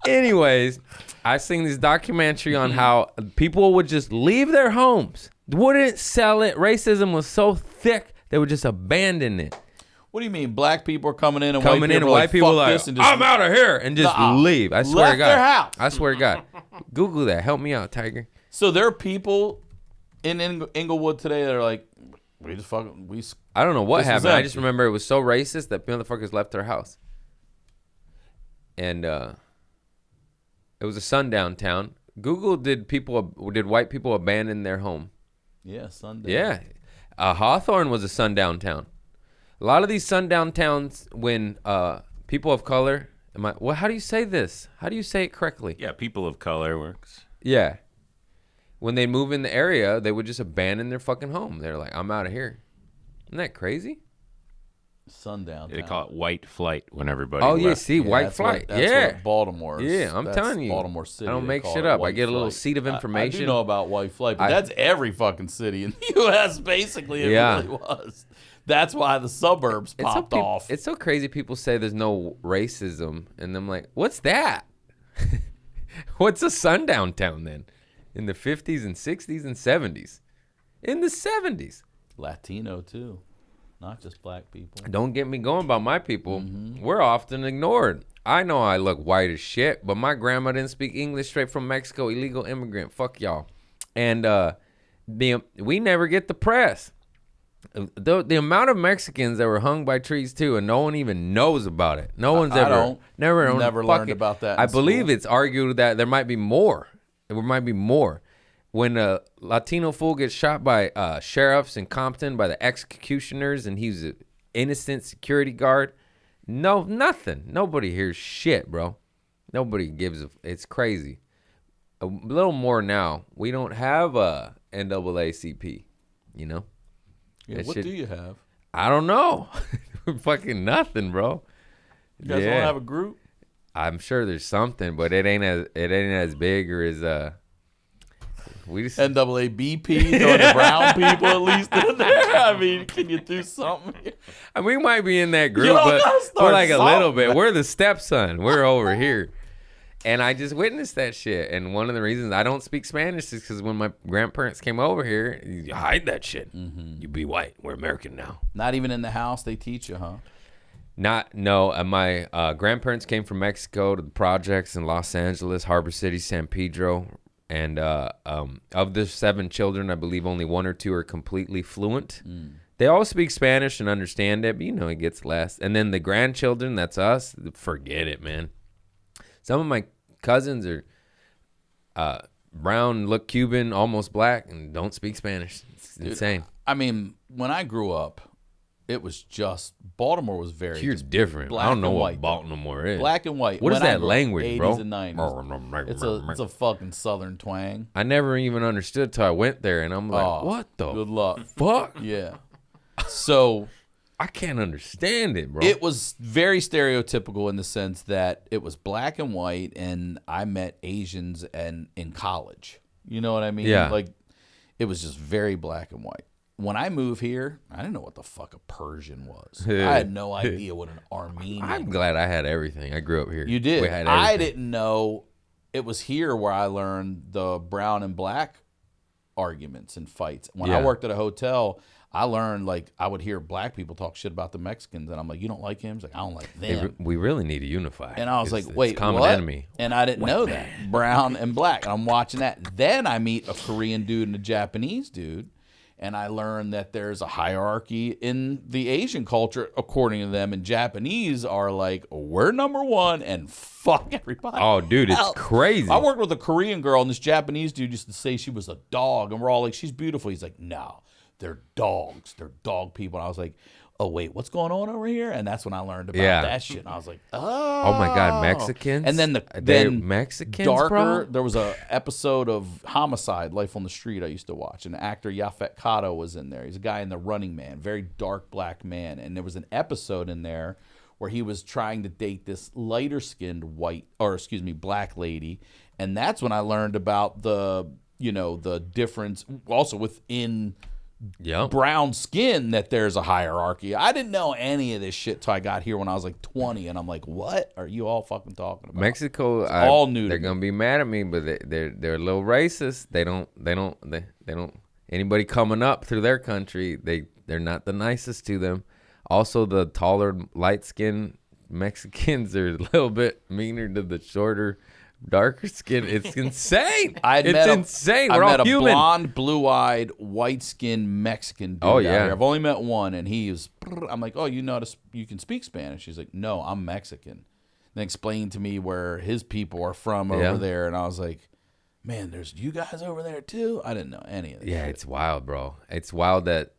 Speaker 2: Anyways, I seen this documentary on how people would just leave their homes, wouldn't sell it. Racism was so thick, they would just abandon it.
Speaker 5: What do you mean? Black people are coming in and
Speaker 2: white people are like, I'm out of here, and just leave. I swear to God.
Speaker 5: Their house.
Speaker 2: I swear to God. Google that. Help me out, Tiger.
Speaker 5: So there are people in Inglewood today that are like,
Speaker 2: I don't know what happened. I just remember it was so racist that motherfuckers left their house. And It was a sundown town. Google, did white people abandon their home?
Speaker 5: Yeah, sundown.
Speaker 2: Yeah. Hawthorne was a sundown town. A lot of these sundown towns, when people of color, how do you say this? How do you say it correctly?
Speaker 4: Yeah, people of color works.
Speaker 2: Yeah. When they move in the area, they would just abandon their fucking home. They're like, I'm out of here. Isn't that crazy?
Speaker 5: Sundown.
Speaker 4: They call it white flight when everybody
Speaker 2: Oh,
Speaker 4: left.
Speaker 2: yeah, see, white flight.
Speaker 5: That's what Baltimore is.
Speaker 2: Yeah, I'm
Speaker 5: That's
Speaker 2: telling you.
Speaker 5: Baltimore City.
Speaker 2: I don't
Speaker 5: they
Speaker 2: make
Speaker 5: call
Speaker 2: shit
Speaker 5: it
Speaker 2: up. I
Speaker 5: white
Speaker 2: get a little
Speaker 5: flight.
Speaker 2: seed of
Speaker 5: I do
Speaker 2: information.
Speaker 5: know about white flight, but that's every fucking city in the U.S. Basically, it really was. That's why the suburbs popped off.
Speaker 2: It's so crazy people say there's no racism, and I'm like, what's that? What's a sundown town then? In the 50s and 60s and 70s? In the 70s.
Speaker 5: Latino, too. Not just black people.
Speaker 2: Don't get me going about my people. We're often ignored. I know I look white as shit, but my grandma didn't speak English, straight from Mexico, illegal immigrant. Fuck y'all. And we never get the press. The amount of Mexicans that were hung by trees too, and no one even knows about it. No one's never
Speaker 5: learned about that.
Speaker 2: I believe it's argued that there might be more. There might be more. When a Latino fool gets shot by sheriffs in Compton, by the executioners, and he's an innocent security guard, nothing. Nobody hears shit, bro. Nobody gives it's crazy. A little more now. We don't have a NAACP, you know?
Speaker 5: Yeah, what do you have?
Speaker 2: I don't know. Fucking nothing, bro.
Speaker 5: You guys don't have a group?
Speaker 2: I'm sure there's something, but it ain't as big or as we just
Speaker 5: NAABP, throwing the brown people at least in there. I mean, can you do something?
Speaker 2: we might be in that group,
Speaker 5: You don't
Speaker 2: but
Speaker 5: gotta start
Speaker 2: we're like a little
Speaker 5: something.
Speaker 2: bit. We're the stepson. We're over here. And I just witnessed that shit. And one of the reasons I don't speak Spanish is because when my grandparents came over here, you hide that shit. You be white. We're American now.
Speaker 5: Not even in the house they teach you, huh?
Speaker 2: No. My grandparents came from Mexico to the projects in Los Angeles, Harbor City, San Pedro. And of the 7 children, I believe only 1 or 2 are completely fluent. They all speak Spanish and understand it, but it gets less. And then the grandchildren, that's us, forget it, man. Some of my cousins are brown, look Cuban, almost black, and don't speak Spanish. It's insane.
Speaker 5: I mean, when I grew up, it was just Baltimore was very
Speaker 2: You're different.
Speaker 5: black
Speaker 2: I don't know
Speaker 5: and
Speaker 2: what
Speaker 5: white,
Speaker 2: Baltimore is.
Speaker 5: black and white.
Speaker 2: What is
Speaker 5: When I
Speaker 2: that
Speaker 5: grew up,
Speaker 2: language,
Speaker 5: 80s
Speaker 2: bro?
Speaker 5: and 90s. It's a fucking southern twang.
Speaker 2: I never even understood till I went there, and I'm like, what the
Speaker 5: Good luck.
Speaker 2: fuck?
Speaker 5: Yeah. So
Speaker 2: I can't understand it, bro.
Speaker 5: it was very stereotypical in the sense that it was black and white, and I met Asians and in college. You know what I mean?
Speaker 2: Yeah.
Speaker 5: Like, it was just very black and white. When I moved here, I didn't know what the fuck a Persian was. I had no idea what an Armenian
Speaker 2: I'm glad I had everything. I grew up here.
Speaker 5: You did.
Speaker 2: We had
Speaker 5: I
Speaker 2: everything.
Speaker 5: didn't know. It was here where I learned the brown and black arguments and fights. When I
Speaker 2: Yeah.
Speaker 5: worked at a hotel, I learned, like, I would hear black people talk shit about the Mexicans, and I'm like, you don't like him? He's like, I don't like them.
Speaker 2: We really need to unify.
Speaker 5: And I was
Speaker 2: It's-
Speaker 5: like,
Speaker 2: it's
Speaker 5: wait,
Speaker 2: common
Speaker 5: what?
Speaker 2: enemy.
Speaker 5: And I didn't know that. Brown and black. And I'm watching that. Then I meet a Korean dude and a Japanese dude. And I learned that there's a hierarchy in the Asian culture, according to them. And Japanese are like, we're number one and fuck everybody.
Speaker 2: Oh, dude, it's
Speaker 5: else.
Speaker 2: crazy.
Speaker 5: I worked with a Korean girl, and this Japanese dude used to say she was a dog. And we're all like, she's beautiful. He's like, no, they're dogs. They're dog people. And I was like, oh, wait, what's going on over here? And that's when I learned about that shit. And I was like,
Speaker 2: Oh my God, Mexicans?
Speaker 5: And then
Speaker 2: They're Mexicans,
Speaker 5: darker.
Speaker 2: bro?
Speaker 5: There was a episode of Homicide: Life on the Street I used to watch, and actor Yaphet Kotto was in there. He's a guy in The Running Man, very dark black man, and there was an episode in there where he was trying to date this lighter skinned black lady, and that's when I learned about the difference also within brown skin, that there's a hierarchy. I didn't know any of this shit till I got here when I was like 20, and I'm like, what are you all fucking talking about?
Speaker 2: Mexico,
Speaker 5: all new to
Speaker 2: they're
Speaker 5: me.
Speaker 2: gonna be mad at me, but they're a little racist. They don't anybody coming up through their country, they're not the nicest to them. Also, the taller, light skinned Mexicans are a little bit meaner to the shorter, darker skin. It's insane. It's insane. We're
Speaker 5: I met
Speaker 2: all
Speaker 5: a
Speaker 2: human.
Speaker 5: blonde, blue-eyed, white-skinned Mexican dude
Speaker 2: Oh,
Speaker 5: out
Speaker 2: yeah.
Speaker 5: here. I've only met one, and he is. I'm like, oh, you can speak Spanish? He's like, no, I'm Mexican. and explained to me where his people are from over there. And I was like, man, there's you guys over there too? I didn't know any of this.
Speaker 2: Yeah,
Speaker 5: shit.
Speaker 2: it's wild, bro. It's wild that,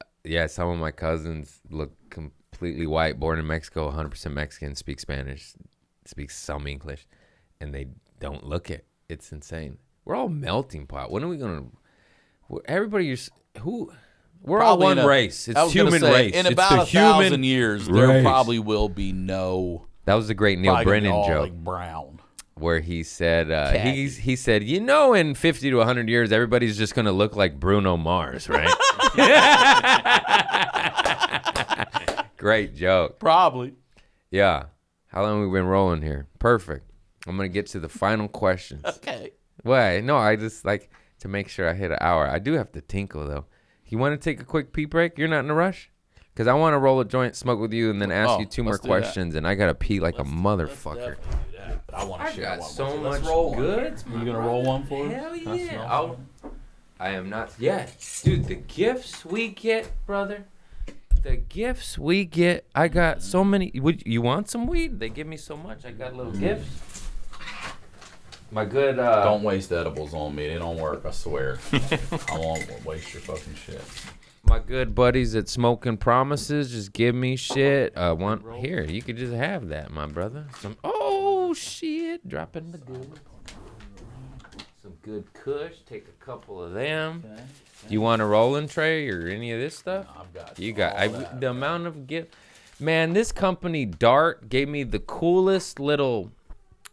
Speaker 2: some of my cousins look completely white, born in Mexico, 100% Mexican, speak Spanish, speak some English, and they don't look it. It's insane. We're all melting pot. When are we going to... Everybody, we're all
Speaker 5: Probably
Speaker 2: one race. It's human race.
Speaker 5: In
Speaker 2: It's
Speaker 5: about
Speaker 2: the
Speaker 5: 1,000
Speaker 2: human
Speaker 5: years, there
Speaker 2: race.
Speaker 5: probably will be no...
Speaker 2: That was the great Neil
Speaker 5: probably gonna be
Speaker 2: Brennan
Speaker 5: all,
Speaker 2: joke.
Speaker 5: like brown.
Speaker 2: Where he said, he said, in 50 to 100 years, everybody's just going to look like Bruno Mars, right? Great joke.
Speaker 5: Probably.
Speaker 2: Yeah. How long have we been rolling here? Perfect. I'm going to get to the final questions.
Speaker 5: Okay.
Speaker 2: Wait, no, I just like to make sure I hit an hour. I do have to tinkle, though. You want to take a quick pee break? You're not in a rush? Because I want to roll a joint, smoke with you, and then ask you 2 more questions, and I got to pee like a motherfucker.
Speaker 5: But I want to share
Speaker 2: got
Speaker 5: one.
Speaker 2: so
Speaker 5: Let's
Speaker 2: much
Speaker 5: roll
Speaker 2: goods.
Speaker 5: You gonna roll one for us?
Speaker 2: Hell
Speaker 5: Can I
Speaker 2: yeah.
Speaker 5: smell
Speaker 2: I am not yet. Dude, the gifts we get, brother. The gifts we get. I got so many. You want some weed? They give me so much. I got little gifts. My good.
Speaker 5: Don't waste edibles on me. They don't work. I swear. I won't waste your fucking shit.
Speaker 2: My good buddies at Smoking Promises just give me shit. Here, you could just have that, my brother. Oh shit, dropping the good. Some good Kush. Take a couple of them.
Speaker 5: Okay.
Speaker 2: You want a rolling tray or any of this stuff?
Speaker 5: I've got
Speaker 2: You got
Speaker 5: all that.
Speaker 2: the amount of gift. Man, this company Dart gave me the coolest little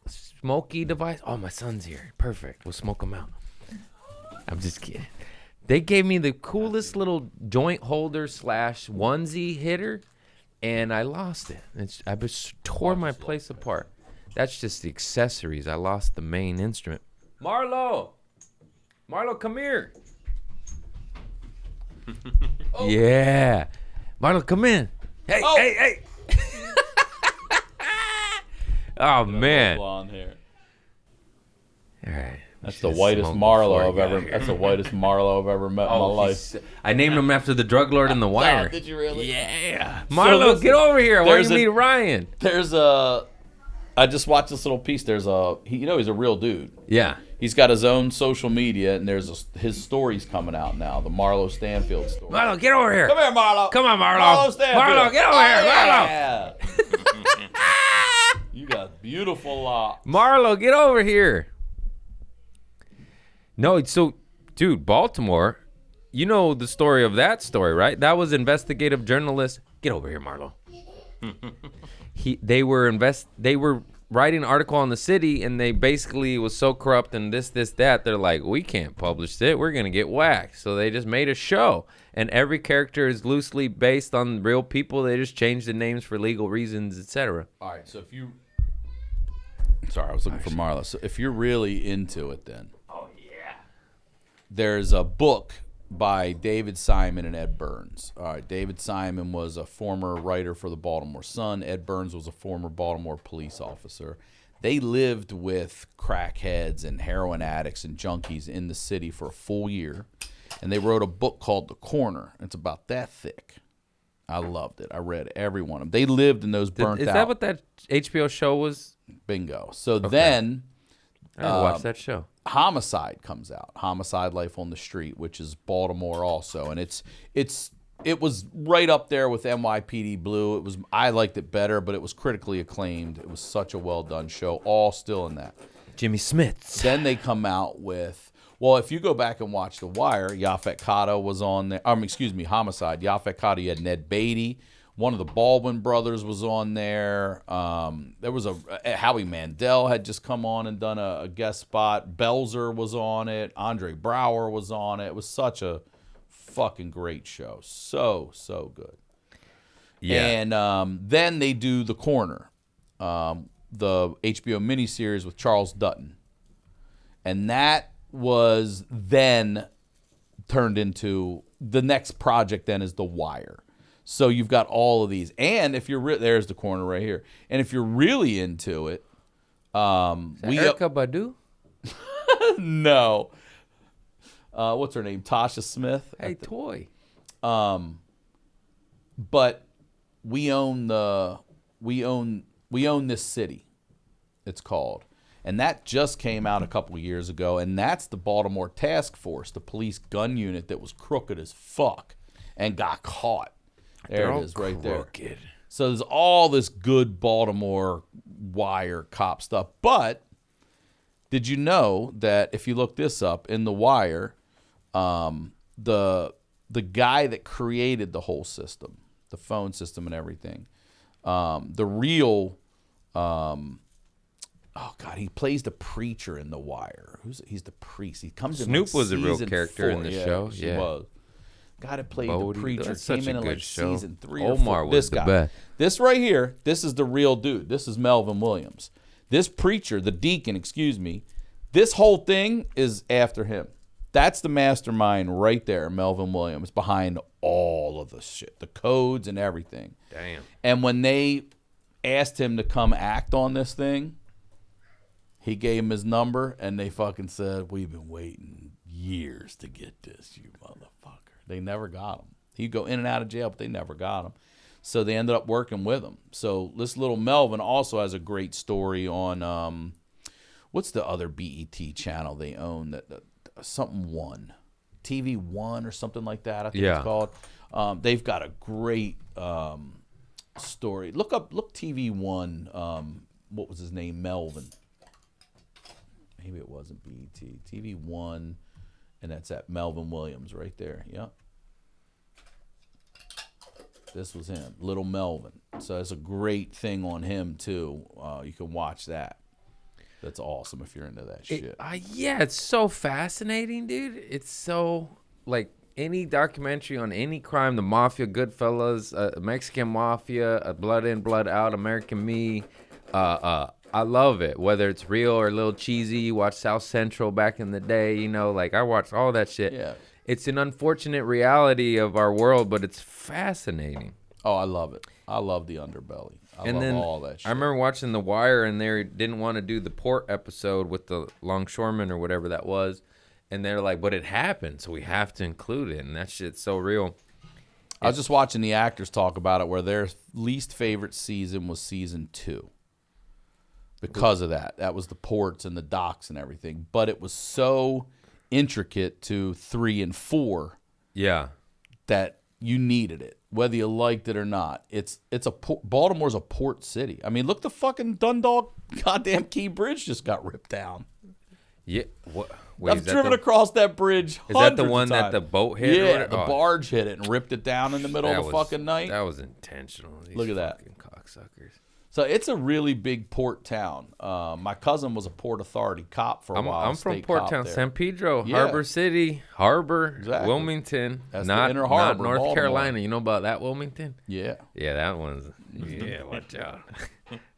Speaker 2: smoky device. Oh, my son's here. Perfect. We'll smoke him out. I'm just kidding. They gave me the coolest little joint holder / onesie hitter, and I lost it. I just tore my place apart. That's just the accessories. I lost the main instrument. Marlo, come here. Yeah, Marlo, come in. Hey, hey. Oh man.
Speaker 5: Blonde hair.
Speaker 2: All right.
Speaker 5: That's the whitest Marlo I've ever. That's the whitest Marlo I've ever met in my life.
Speaker 2: I named him after the drug lord in The Wire.
Speaker 5: Oh, did you really?
Speaker 2: Yeah. Marlo,
Speaker 5: listen,
Speaker 2: get over here. Why
Speaker 5: there's
Speaker 2: don't you
Speaker 5: a-
Speaker 2: meet Ryan?
Speaker 5: There's a. I just watched this little piece. There's a. He's a real dude.
Speaker 2: Yeah.
Speaker 5: He's got his own social media, and his story's coming out now. The Marlo Stanfield story.
Speaker 2: Marlo, get over here.
Speaker 5: Come here, Marlo.
Speaker 2: Come on, Marlo.
Speaker 5: Marlo Stanfield.
Speaker 2: Marlo, get over here.
Speaker 5: Yeah. You got beautiful locks.
Speaker 2: Marlo, get over here. No, so, dude, Baltimore, you know the story of that story, right? That was investigative journalist. Get over here, Marlo. They were writing an article on the city, and they basically was so corrupt and this, that. They're like, we can't publish it. We're going to get whacked. So they just made a show, and every character is loosely based on real people. They just changed the names for legal reasons, etc.
Speaker 5: All right, so if you... Sorry, I was looking for Marlo. So if you're really into it then...
Speaker 2: Oh, yeah.
Speaker 5: There's a book by David Simon and Ed Burns. All right, David Simon was a former writer for the Baltimore Sun. Ed Burns was a former Baltimore police officer. They lived with crackheads and heroin addicts and junkies in the city for a full year. And they wrote a book called The Corner. It's about that thick. I loved it. I read every one of them. They lived in those burnt out.
Speaker 2: Is that what that HBO show was?
Speaker 5: Bingo. So then...
Speaker 2: I gotta watch that show.
Speaker 5: Homicide comes out. Homicide: Life on the Street, which is Baltimore also, and it was right up there with NYPD Blue. I liked it better, but it was critically acclaimed. It was such a well done show. All still in that.
Speaker 2: Jimmy Smits.
Speaker 5: Then they come out with, well, if you go back and watch The Wire, Yaphet Kotto was on there. Homicide. Yaphet Kotto. You had Ned Beatty. One of the Baldwin brothers was on there. There was Howie Mandel had just come on and done a guest spot. Belzer was on it. Andre Brower was on it. It was such a fucking great show. So good.
Speaker 2: Yeah.
Speaker 5: And then they do The Corner, the HBO miniseries with Charles Dutton. And that was then turned into, the next project then is The Wire. So you've got all of these, and if you're there's The Corner right here. And if you're really into it,
Speaker 2: Erykah Badu.
Speaker 5: No, what's her name? Tasha Smith.
Speaker 2: Hey, toy.
Speaker 5: But we own this city. it's called. And that just came out a couple years ago, and that's the Baltimore Task Force, the police gun unit that was crooked as fuck and got caught. There it is right there. So there's all this good Baltimore Wire cop stuff. But did you know that if you look this up in the Wire, the guy that created the whole system, the phone system and everything, the real oh God, he plays the preacher in The Wire. He's the priest. He comes in.
Speaker 2: Snoop was a real
Speaker 5: season
Speaker 2: character
Speaker 5: 4.
Speaker 2: in the show.
Speaker 5: He
Speaker 2: Yeah,
Speaker 5: was. Guy that played
Speaker 2: Bodie,
Speaker 5: the preacher
Speaker 2: that's
Speaker 5: came
Speaker 2: such
Speaker 5: in
Speaker 2: a
Speaker 5: in
Speaker 2: good
Speaker 5: like
Speaker 2: show.
Speaker 5: season 3
Speaker 2: Omar
Speaker 5: or 4.
Speaker 2: was
Speaker 5: This
Speaker 2: the
Speaker 5: guy.
Speaker 2: best.
Speaker 5: This right here, this is the real dude. This is Melvin Williams. This preacher, the deacon, excuse me, this whole thing is after him. That's the mastermind right there, Melvin Williams, behind all of the shit, the codes and everything.
Speaker 2: Damn.
Speaker 5: And when they asked him to come act on this thing, he gave him his number, and they fucking said, "We've been waiting years to get this, you motherfucker." They never got him. He'd go in and out of jail, but they never got him. So they ended up working with him. So this little Melvin also has a great story on, what's the other BET channel they own? That something One. TV One or something like that, I think it's called. They've got a great story. Look TV One, what was his name? Melvin. Maybe it wasn't BET. TV One, and that's at Melvin Williams right there. Yep. This was him, Little Melvin. So it's a great thing on him, too. You can watch that. That's awesome if you're into that shit.
Speaker 2: Yeah, it's so fascinating, dude. It's so, like, any documentary on any crime, the Mafia, Goodfellas, Mexican Mafia, Blood In, Blood Out, American Me, I love it, whether it's real or a little cheesy. You watch South Central back in the day, you know, like I watched all that shit.
Speaker 5: Yeah.
Speaker 2: It's an unfortunate reality of our world, but it's fascinating.
Speaker 5: Oh, I love it. I love the underbelly. I love all that shit.
Speaker 2: I remember watching The Wire, and they didn't want to do the port episode with the longshoreman or whatever that was. And they're like, but it happened, so we have to include it. And that shit's so real.
Speaker 5: I was just watching the actors talk about it, where their least favorite season was season 2. Because of that. That was the ports and the docks and everything. But it was so intricate to 3 and 4 that you needed it, whether you liked it or not. Baltimore's a port city. I mean, look, the fucking Dundalk goddamn Key Bridge just got ripped down.
Speaker 2: Yeah. What? Wait,
Speaker 5: I've driven across that bridge.
Speaker 2: Is that the one that the boat hit?
Speaker 5: Yeah, the barge hit it and ripped it down in the middle of the fucking night.
Speaker 2: That was intentional. These
Speaker 5: Look at that.
Speaker 2: fucking cocksuckers.
Speaker 5: So it's a really big port town. My cousin was a port authority cop for a while.
Speaker 2: I'm from Port Town, San Pedro,
Speaker 5: Yeah.
Speaker 2: Harbor City, Harbor,
Speaker 5: Exactly.
Speaker 2: Wilmington.
Speaker 5: That's the
Speaker 2: not
Speaker 5: inner
Speaker 2: not
Speaker 5: harbor,
Speaker 2: North
Speaker 5: Baltimore.
Speaker 2: Carolina. You know about that Wilmington?
Speaker 5: Yeah.
Speaker 2: Yeah, that one's. Yeah, watch out.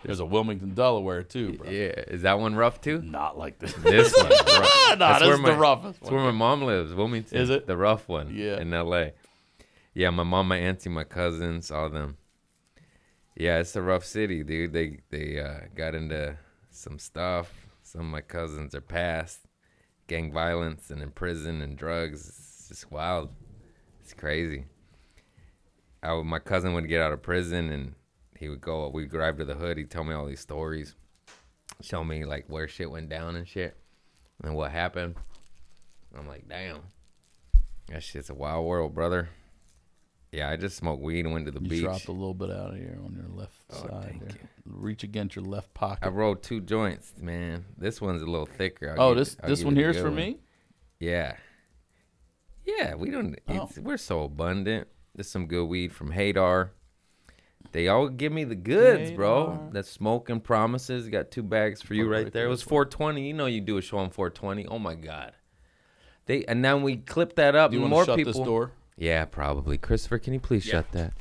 Speaker 5: There's a Wilmington, Delaware, too, bro.
Speaker 2: Yeah, is that one rough too?
Speaker 5: Not like this.
Speaker 2: This one's rough.
Speaker 5: Nah, this is the roughest
Speaker 2: That's where my mom lives, Wilmington.
Speaker 5: Is it?
Speaker 2: The rough one.
Speaker 5: Yeah.
Speaker 2: In L.A. Yeah, my mom, my auntie, my cousins, all them. Yeah, it's a rough city, dude. They got into some stuff. Some of my cousins are past gang violence and in prison and drugs. It's just wild. It's crazy. My cousin would get out of prison and he would go. We'd drive to the hood. He'd tell me all these stories, show me like where shit went down and shit, and what happened. I'm like, damn, that shit's a wild world, brother. Yeah, I just smoked weed and went to the beach.
Speaker 5: You dropped a little bit out of here on your left side
Speaker 2: thank
Speaker 5: there. Reach against your left pocket.
Speaker 2: I rolled 2 joints, man. This one's a little thicker.
Speaker 5: This one here is for me?
Speaker 2: Yeah. Yeah, we don't. We're so abundant. There's some good weed from Hadar. They all give me the goods, bro. That smoking promises. Got 2 bags for you right there. It was $4.20. You know you do a show on $4.20. Oh my God. And now we clip that up.
Speaker 5: Do you
Speaker 2: and
Speaker 5: want
Speaker 2: more
Speaker 5: to shut
Speaker 2: people.
Speaker 5: this door?
Speaker 2: Yeah, probably. Christopher, can you please shut that?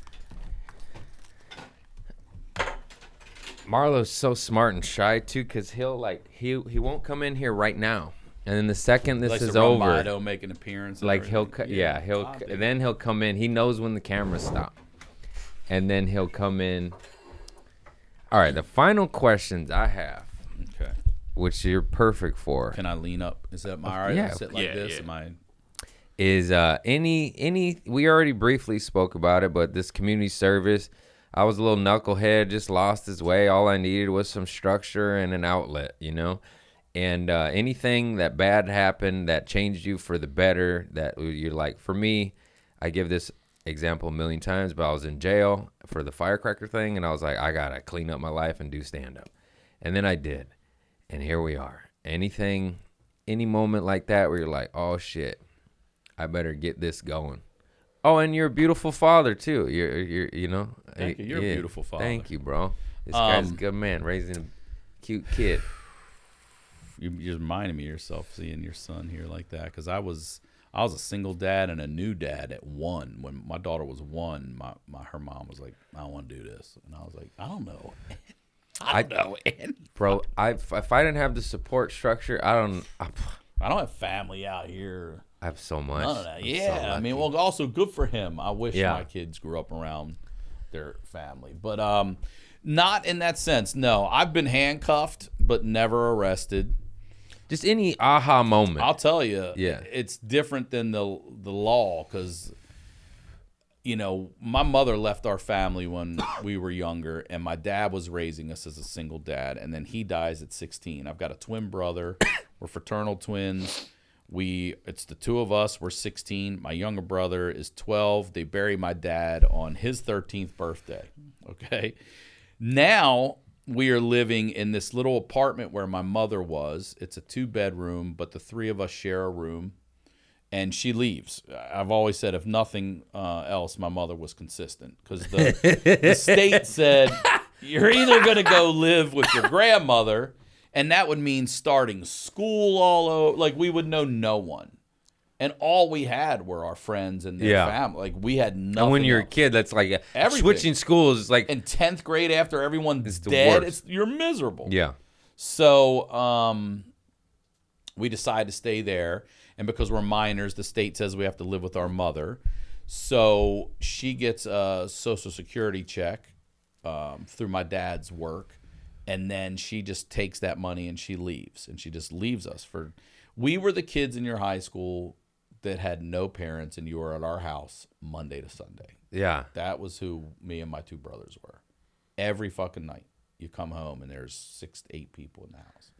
Speaker 2: Marlo's so smart and shy too, cause he'll he won't come in here right now, and then the second this is over,
Speaker 5: make an appearance.
Speaker 2: like he'll then he'll come in. He knows when the cameras stop, and then he'll come in. All right, the final questions I have,
Speaker 5: Okay.
Speaker 2: which you're perfect for,
Speaker 5: Can I lean up? Is that my all right?
Speaker 2: Yeah.
Speaker 5: I sit like
Speaker 4: Yeah,
Speaker 5: this.
Speaker 4: yeah.
Speaker 5: Am I?
Speaker 2: is any we already briefly spoke about it, but this community service. I was a little knucklehead, just lost his way. All I needed was some structure and an outlet, you know? And anything that bad happened that changed you for the better, that you're like, for me, I give this example a million times, but I was in jail for the firecracker thing, and I was like, I got to clean up my life and do stand-up. And then I did. And here we are. Any moment like that where you're like, oh, shit, I better get this going. Oh, and you're a beautiful father, too. You're you know.
Speaker 5: Thank you. You're a beautiful father.
Speaker 2: Thank you, bro. This guy's a good man, raising a cute kid.
Speaker 5: You just reminded me of yourself seeing your son here like that, because I was a single dad and a new dad at 1. When my daughter was 1, her mom was like, I don't want to do this. And I was like, I don't know. I don't know.
Speaker 2: Bro, if I didn't have the support structure, I don't
Speaker 5: have family out here.
Speaker 2: I have so much.
Speaker 5: None of that.
Speaker 2: I'm
Speaker 5: Yeah.
Speaker 2: so
Speaker 5: I mean,
Speaker 2: lucky.
Speaker 5: well, also good for him. I wish
Speaker 2: Yeah.
Speaker 5: my kids grew up around their family. But not in that sense. No, I've been handcuffed, but never arrested.
Speaker 2: Just any aha moment.
Speaker 5: I'll tell you,
Speaker 2: Yeah.
Speaker 5: it's different than the law, because, you know, my mother left our family when we were younger, and my dad was raising us as a single dad, and then he dies at 16. I've got a twin brother. We're fraternal twins. It's the two of us. We're 16. My younger brother is 12. They bury my dad on his 13th birthday. Okay. Now we are living in this little apartment where my mother was. It's a 2-bedroom, but the 3 of us share a room, and she leaves. I've always said, if nothing else, my mother was consistent, because the state said, you're either going to go live with your grandmother, and that would mean starting school all over. Like, we would know no one. And all we had were our friends and their family. Like, we had nothing.
Speaker 2: And when you're
Speaker 5: else.
Speaker 2: a kid, that's like
Speaker 5: Everything.
Speaker 2: switching schools is like
Speaker 5: In 10th grade, after everyone's
Speaker 2: the
Speaker 5: dead,
Speaker 2: worst.
Speaker 5: you're miserable.
Speaker 2: yeah.
Speaker 5: So we decided to stay there. And because we're minors, the state says we have to live with our mother. So she gets a Social Security check through my dad's work. And then she just takes that money and she leaves. And she just leaves us. We were the kids in your high school that had no parents, and you were at our house Monday to Sunday.
Speaker 2: Yeah.
Speaker 5: That was who me and my 2 brothers were. Every fucking night. You come home and there's 6 to 8 people in the house.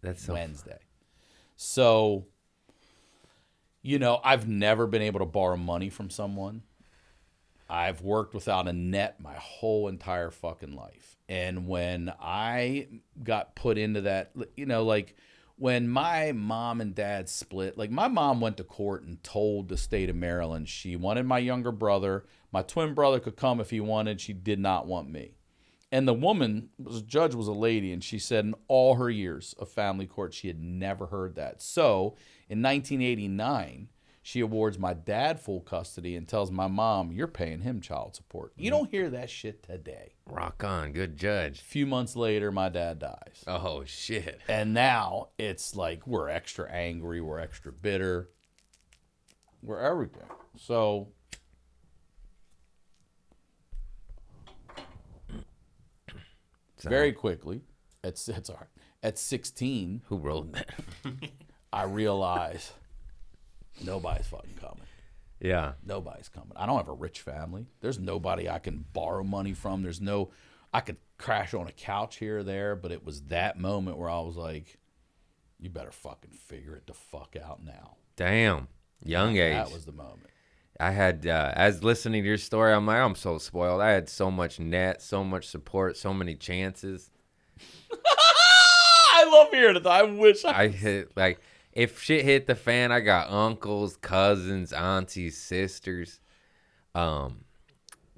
Speaker 2: That's so
Speaker 5: Wednesday. So, you know, I've never been able to borrow money from someone. I've worked without a net my whole entire fucking life. And when I got put into that, you know, like when my mom and dad split, like my mom went to court and told the state of Maryland she wanted my younger brother. My twin brother could come if he wanted. She did not want me. And the woman, the judge, was a lady, and she said in all her years of family court, she had never heard that. So in 1989, she awards my dad full custody and tells my mom, you're paying him child support. You don't hear that shit today.
Speaker 2: rock on. Good judge.
Speaker 5: A few months later, my dad dies.
Speaker 2: Oh, shit.
Speaker 5: And now it's like we're extra angry, we're extra bitter, we're everything. So very quickly, it's all right. At 16,
Speaker 2: Who wrote that?
Speaker 5: I realize nobody's fucking coming.
Speaker 2: Yeah.
Speaker 5: Nobody's coming. I don't have a rich family. There's nobody I can borrow money from. I could crash on a couch here or there, but it was that moment where I was like, you better fucking figure it the fuck out now.
Speaker 2: Damn. Young age.
Speaker 5: That was the moment.
Speaker 2: I had, as listening to your story, I'm like, I'm so spoiled. I had so much net, so much support, so many chances.
Speaker 5: I love hearing it. I wish
Speaker 2: I hit, like, if shit hit the fan, I got uncles, cousins, aunties, sisters.
Speaker 5: Now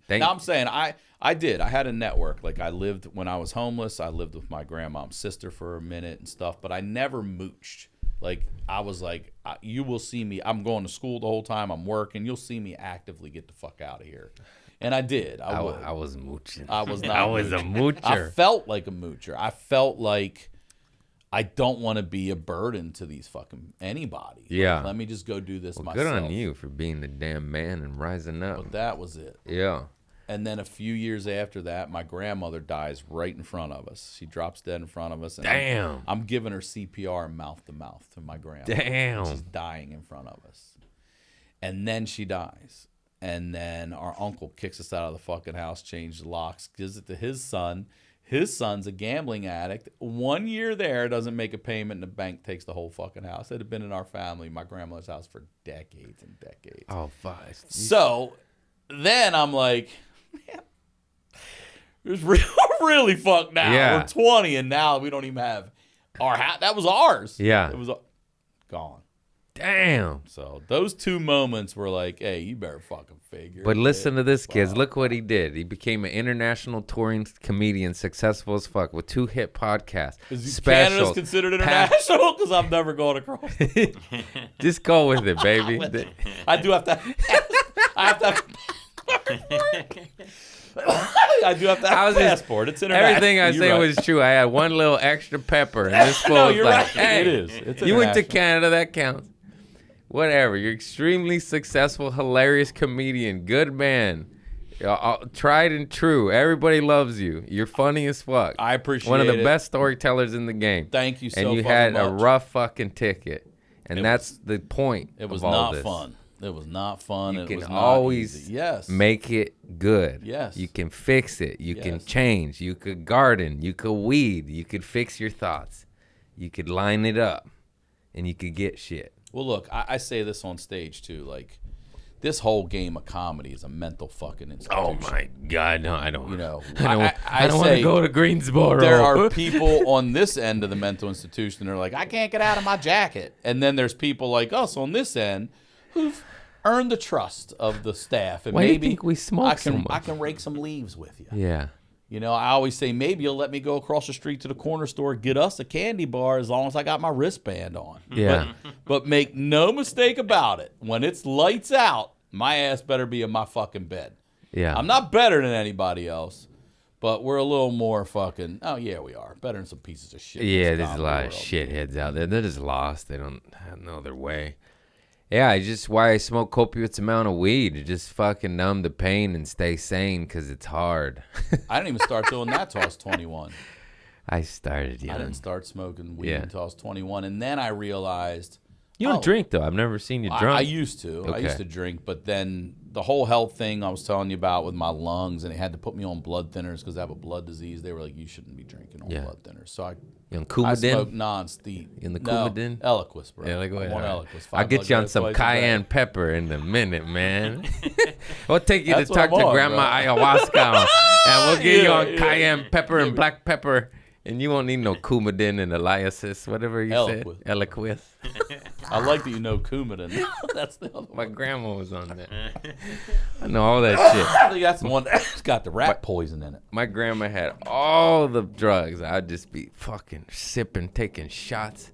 Speaker 5: I'm saying I did. I had a network. Like when I was homeless, I lived with my grandmom's sister for a minute and stuff, but I never mooched. Like I was like, you will see me. I'm going to school the whole time. I'm working. You'll see me actively get the fuck out of here. And I did. I
Speaker 2: was mooching.
Speaker 5: I was not.
Speaker 2: I was a moocher.
Speaker 5: I felt like a moocher. I felt like I don't want to be a burden to these fucking anybody.
Speaker 2: Yeah.
Speaker 5: Like, let me just go do this
Speaker 2: Well,
Speaker 5: myself.
Speaker 2: good on you for being the damn man and rising up.
Speaker 5: But that was it.
Speaker 2: Yeah.
Speaker 5: And then a few years after that, my grandmother dies right in front of us. She drops dead in front of us. And
Speaker 2: Damn.
Speaker 5: I'm giving her CPR mouth to mouth to my grandma.
Speaker 2: Damn.
Speaker 5: She's dying in front of us. And then she dies. And then our uncle kicks us out of the fucking house, changed the locks, gives it to his son. His son's a gambling addict. 1 year there, doesn't make a payment, and the bank takes the whole fucking house. It had been in our family, my grandmother's house, for decades and decades.
Speaker 2: Oh, fuck.
Speaker 5: So then I'm like, man, it's really fucked now.
Speaker 2: Yeah.
Speaker 5: We're 20, and now we don't even have our house. That was ours.
Speaker 2: Yeah.
Speaker 5: It was gone.
Speaker 2: Damn.
Speaker 5: So those 2 moments were like, hey, you better fucking figure
Speaker 2: But
Speaker 5: it
Speaker 2: listen to this, kids.
Speaker 5: out.
Speaker 2: Look what he did. He became an international touring comedian, successful as fuck, with 2 hit podcasts.
Speaker 5: Is Canada's
Speaker 2: Specials.
Speaker 5: considered international? Because I've never gone across.
Speaker 2: Just go with it, baby.
Speaker 5: I do have to. I have to. I do have to have a passport. It's international.
Speaker 2: Everything I
Speaker 5: You're
Speaker 2: said
Speaker 5: right.
Speaker 2: was true. I had one little extra pepper, and this fool
Speaker 5: No,
Speaker 2: was
Speaker 5: you're
Speaker 2: like,
Speaker 5: right.
Speaker 2: hey,
Speaker 5: It is. It's
Speaker 2: you went to
Speaker 5: international.
Speaker 2: Canada, that counts. Whatever. You're extremely successful, hilarious comedian, good man, tried and true. Everybody loves you. You're funny as fuck.
Speaker 5: I appreciate
Speaker 2: one of the
Speaker 5: it.
Speaker 2: best storytellers in the game.
Speaker 5: Thank you so
Speaker 2: And you
Speaker 5: fucking
Speaker 2: had
Speaker 5: much.
Speaker 2: a rough fucking ticket, and
Speaker 5: It
Speaker 2: that's the point.
Speaker 5: It was
Speaker 2: of all
Speaker 5: not
Speaker 2: this.
Speaker 5: fun. It was not fun.
Speaker 2: You
Speaker 5: It
Speaker 2: can
Speaker 5: was not
Speaker 2: always
Speaker 5: easy. Yes.
Speaker 2: make it good.
Speaker 5: Yes.
Speaker 2: You can fix it. You can
Speaker 5: Yes.
Speaker 2: change. You could garden. You could weed. You could fix your thoughts. You could line it up, and you could get shit.
Speaker 5: Well, look, I say this on stage too. Like, this whole game of comedy is a mental fucking institution.
Speaker 2: Oh my God! No, I don't.
Speaker 5: You know,
Speaker 2: I don't want
Speaker 5: say
Speaker 2: to go to Greensboro.
Speaker 5: there are people on this end of the mental institution that are like, I can't get out of my jacket. And then there's people like us on this end who've earned the trust of the staff. And
Speaker 2: Why do you
Speaker 5: maybe
Speaker 2: think we smoke so much?
Speaker 5: I can rake some leaves with you.
Speaker 2: Yeah.
Speaker 5: You know, I always say, maybe you'll let me go across the street to the corner store, get us a candy bar as long as I got my wristband on.
Speaker 2: Yeah.
Speaker 5: But make no mistake about it. When it's lights out, my ass better be in my fucking bed.
Speaker 2: Yeah.
Speaker 5: I'm not better than anybody else, but we're a little more fucking, oh, yeah, we are. Better than some pieces of shit. in
Speaker 2: Yeah,
Speaker 5: this
Speaker 2: there's a
Speaker 5: comedy
Speaker 2: lot of
Speaker 5: world.
Speaker 2: shitheads out there. They're just lost. They don't know their way. Yeah, it's just why I smoke copious amount of weed to just fucking numb the pain and stay sane because it's hard.
Speaker 5: I didn't even start doing that till I was 21.
Speaker 2: I started
Speaker 5: I
Speaker 2: young.
Speaker 5: didn't start smoking weed
Speaker 2: Yeah.
Speaker 5: until I was 21. And then I realized,
Speaker 2: You don't
Speaker 5: oh,
Speaker 2: drink though. I've never seen you drunk.
Speaker 5: I used to. I
Speaker 2: Okay.
Speaker 5: used to drink, but then the whole health thing I was telling you about with my lungs, and they had to put me on blood thinners because I have a blood disease. They were like, you shouldn't be drinking on
Speaker 2: Yeah.
Speaker 5: blood thinners. So I
Speaker 2: You on
Speaker 5: I smoke
Speaker 2: Coumadin?
Speaker 5: non-steep.
Speaker 2: In the
Speaker 5: No,
Speaker 2: Coumadin?
Speaker 5: Eliquis, bro.
Speaker 2: Yeah, like
Speaker 5: I'm
Speaker 2: what?
Speaker 5: on
Speaker 2: All right.
Speaker 5: Eliquis.
Speaker 2: I'll get you on
Speaker 5: 5
Speaker 2: some
Speaker 5: milligrams twice a day.
Speaker 2: cayenne pepper in a minute, man. We'll take you
Speaker 5: That's
Speaker 2: to
Speaker 5: what
Speaker 2: talk
Speaker 5: I'm
Speaker 2: to
Speaker 5: on,
Speaker 2: Grandma
Speaker 5: bro.
Speaker 2: Ayahuasca, and we'll get you
Speaker 5: Yeah,
Speaker 2: on
Speaker 5: yeah.
Speaker 2: cayenne pepper and black pepper, and you won't need no Coumadin and Eliasis, whatever you said.
Speaker 5: Eliquis.
Speaker 2: Eliquis.
Speaker 5: I like that you know Coumadin. That's the other
Speaker 2: My
Speaker 5: one.
Speaker 2: grandma was on that. I know all that shit.
Speaker 5: I think that's the one that's got the rat poison in it.
Speaker 2: My grandma had all the drugs. I'd just be fucking sipping, taking shots.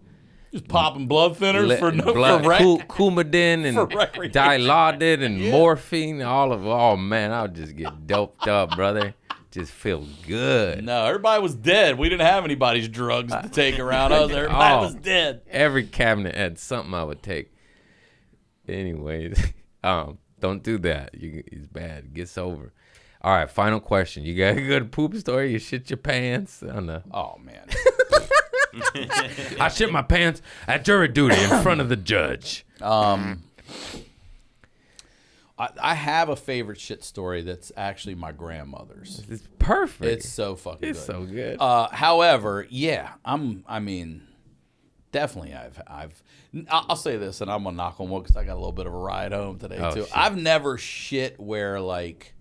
Speaker 5: Just popping blood thinners
Speaker 2: Li-
Speaker 5: for
Speaker 2: blood,
Speaker 5: rec.
Speaker 2: Coumadin and
Speaker 5: For recreation.
Speaker 2: Dilaudid and morphine, oh man, I would just get doped up, brother. Just feel good.
Speaker 5: No, everybody was dead. We didn't have anybody's drugs to take around us. Everybody
Speaker 2: Oh.
Speaker 5: was dead.
Speaker 2: Every cabinet had something I would take. Anyways, don't do that. It's bad. Get sober. All right, final question. You got a good poop story? You shit your pants? I don't know.
Speaker 5: Oh, man.
Speaker 2: I shit my pants at jury duty in front of the judge.
Speaker 5: I have a favorite shit story that's actually my grandmother's.
Speaker 2: It's perfect.
Speaker 5: It's so fucking
Speaker 2: It's
Speaker 5: good.
Speaker 2: so good.
Speaker 5: However, yeah, definitely I'll say this, and I'm gonna knock on wood because I got a little bit of a ride home today
Speaker 2: Oh,
Speaker 5: too.
Speaker 2: shit.
Speaker 5: I've never shit where like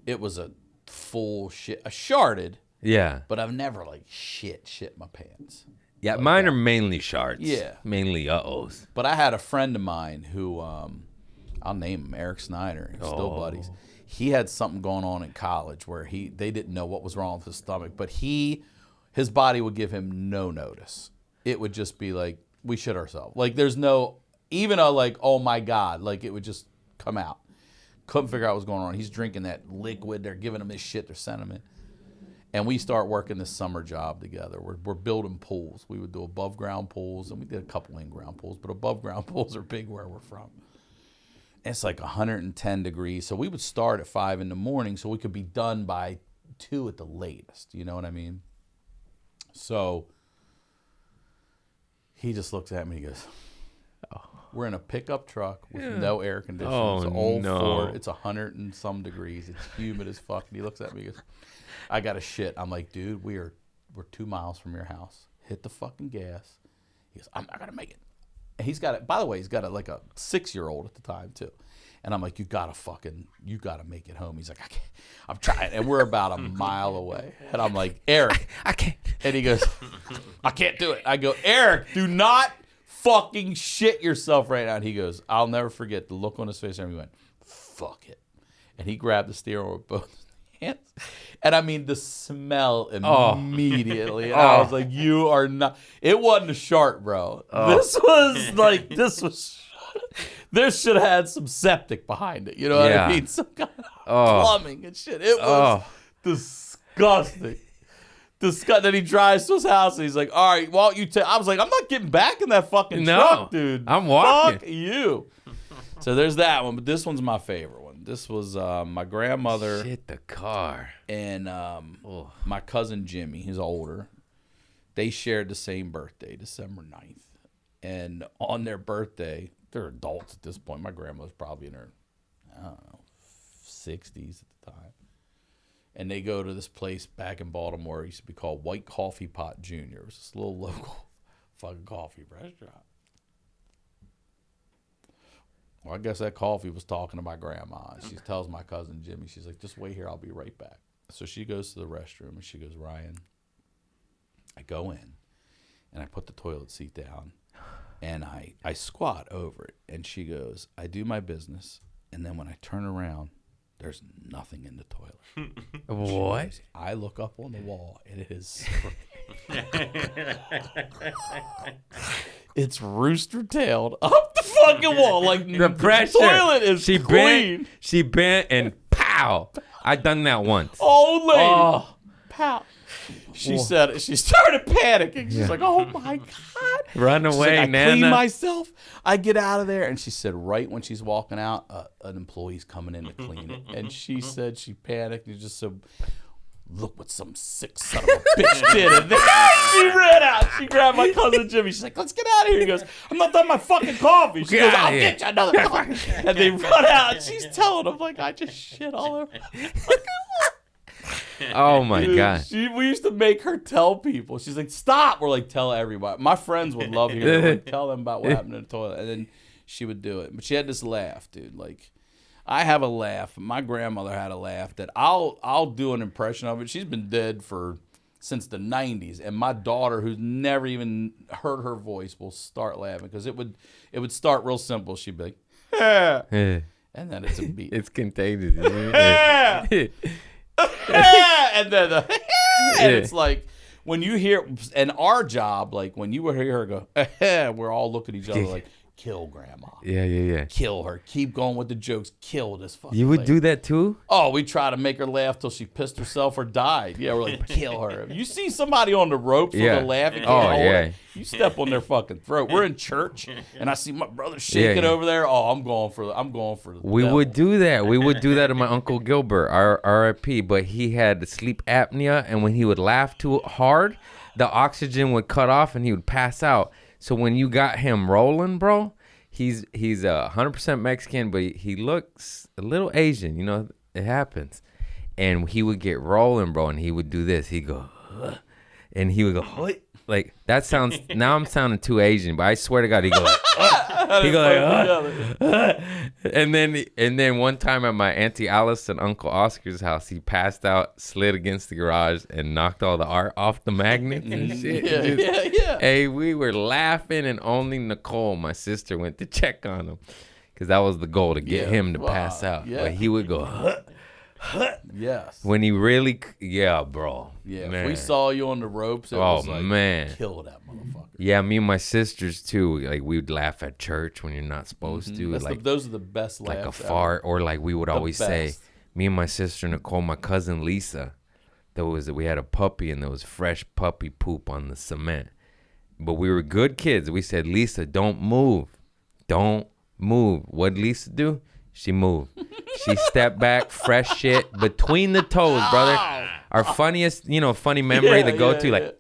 Speaker 5: it was a full shit. I sharded,
Speaker 2: Yeah.
Speaker 5: but I've never like shit my pants.
Speaker 2: Yeah, mine are mainly shards.
Speaker 5: Yeah.
Speaker 2: Mainly uh-ohs.
Speaker 5: But I had a friend of mine who, I'll name him Eric Snyder, still
Speaker 2: Oh.
Speaker 5: buddies. He had something going on in college where they didn't know what was wrong with his stomach, but his body would give him no notice. It would just be like, we shit ourselves. Like there's no, even a like, oh my God, like it would just come out. Couldn't figure out what was going on. He's drinking that liquid. They're giving him this shit. They're sending him it. And we start working this summer job together. We're building pools. We would do above ground pools, and we did a couple in ground pools, but above ground pools are big where we're from. And it's like 110 degrees. So we would start at 5 in the morning so we could be done by 2 at the latest. You know what I mean? So he just looks at me and he goes, We're in a pickup truck with no air conditioning.
Speaker 2: Oh,
Speaker 5: it's an old
Speaker 2: no.
Speaker 5: Ford. It's 100 and some degrees. It's humid as fuck. And he looks at me and goes, I got to shit. I'm like, dude, we're 2 miles from your house. Hit the fucking gas. He goes, I'm not going to make it. And he's got it. By the way, he's got it like a 6-year-old at the time too. And I'm like, you gotta make it home. He's like, I can't. I'm trying. And we're about a mile away. And I'm like, Eric, I can't. And he goes, I can't do it. I go, Eric, do not fucking shit yourself right now. And he goes, I'll never forget the look on his face. And he went, fuck it. And he grabbed the steering wheel with both hands. And I mean, the smell immediately. And I was like, you are not. It wasn't a shark, bro. This should have had some septic behind it. You know what I mean? Some kind of plumbing and shit. It was disgusting. Then he drives to his house and he's like, all right, why don't you take. I was like, I'm not getting back in that fucking truck, dude.
Speaker 2: I'm walking.
Speaker 5: Fuck you. So there's that one. But this one's my favorite one. This was my grandmother.
Speaker 2: Shit, the car.
Speaker 5: And my cousin Jimmy, who's older. They shared the same birthday, December 9th. And on their birthday, they're adults at this point. My grandmother's probably in her, 60s at the time. And they go to this place back in Baltimore. It used to be called White Coffee Pot Jr. It was this little local fucking coffee restaurant. Well, I guess that coffee was talking to my grandma. She tells my cousin Jimmy, she's like, just wait here. I'll be right back. So she goes to the restroom and she goes, Ryan, I go in and I put the toilet seat down. And I squat over it. And she goes, I do my business. And then when I turn around, there's nothing in the toilet.
Speaker 2: What?
Speaker 5: Goes, I look up on the wall, and it is... it's rooster-tailed up the fucking wall. Like,
Speaker 2: The pressure.
Speaker 5: toilet is clean.
Speaker 2: She bent, and pow. I done that once.
Speaker 5: Old lady. Pow. She said, she started panicking. She's like, oh my God.
Speaker 2: Run
Speaker 5: She's
Speaker 2: away,
Speaker 5: like, I
Speaker 2: Nana.
Speaker 5: clean myself. I get out of there. And she said, right when she's walking out, an employee's coming in to clean it. And she said she panicked and just said, look what some sick son of a bitch did. And then she ran out. She grabbed my cousin Jimmy. She's like, let's get out of here. He goes, I'm not done my fucking coffee. She goes, I'll get you another coffee. And they run out. And she's telling him, like, I just shit all over.
Speaker 2: Oh my God.
Speaker 5: We used to make her tell people. She's like, stop. We're like, tell everybody. My friends would love hearing it. Like, tell them about what happened in the toilet. And then she would do it. But she had this laugh, dude. Like, I have a laugh. My grandmother had a laugh that I'll do an impression of it. She's been dead since the 90s. And my daughter, who's never even heard her voice, will start laughing. Because it would start real simple. She'd be like, and then it's a beat.
Speaker 2: It's contagious.
Speaker 5: And then and it's like when you hear, and our job, like when you hear her go, we're all looking at each other like, kill grandma.
Speaker 2: Yeah.
Speaker 5: Kill her. Keep going with the jokes. Kill this fucking
Speaker 2: You would
Speaker 5: lady.
Speaker 2: do that too?
Speaker 5: Oh, we try to make her laugh till she pissed herself or died. Yeah, we're like, kill her. If you see somebody on the ropes with a laugh, you can't hold it, you step on their fucking throat. We're in church, and I see my brother shaking over there. Oh, I'm going for the
Speaker 2: We
Speaker 5: devil.
Speaker 2: would do that. We would do that to my Uncle Gilbert, our RIP, but he had sleep apnea, and when he would laugh too hard, the oxygen would cut off, and he would pass out. So when you got him rolling, bro, he's 100% Mexican, but he looks a little Asian. You know, it happens. And he would get rolling, bro, and he would do this. He'd go, ugh, and he would go, "What?" Like, that sounds, now I'm sounding too Asian, but I swear to God, he'd go like, he go like, and then one time at my Auntie Alice and Uncle Oscar's house, he passed out, slid against the garage, and knocked all the art off the magnets and shit.
Speaker 5: Yeah.
Speaker 2: Hey, we were laughing, and only Nicole, my sister, went to check on him, because that was the goal, to get him to pass out.
Speaker 5: Yeah.
Speaker 2: But he would go,
Speaker 5: Yes.
Speaker 2: when he really, bro.
Speaker 5: Yeah,
Speaker 2: man.
Speaker 5: if we saw you on the ropes, it was like,
Speaker 2: man.
Speaker 5: kill that motherfucker.
Speaker 2: Yeah, me and my sisters too. Like, we would laugh at church when you're not supposed to.
Speaker 5: That's those are the best laughs.
Speaker 2: Like a
Speaker 5: ever.
Speaker 2: fart, or like we would always say,
Speaker 5: best.
Speaker 2: me and my sister Nicole, my cousin Lisa, we had a puppy, and there was fresh puppy poop on the cement. But we were good kids. We said, Lisa, don't move. Don't move. What'd Lisa do? She moved. She stepped back, fresh shit between the toes, brother. Our funniest, funny memory to go to, like.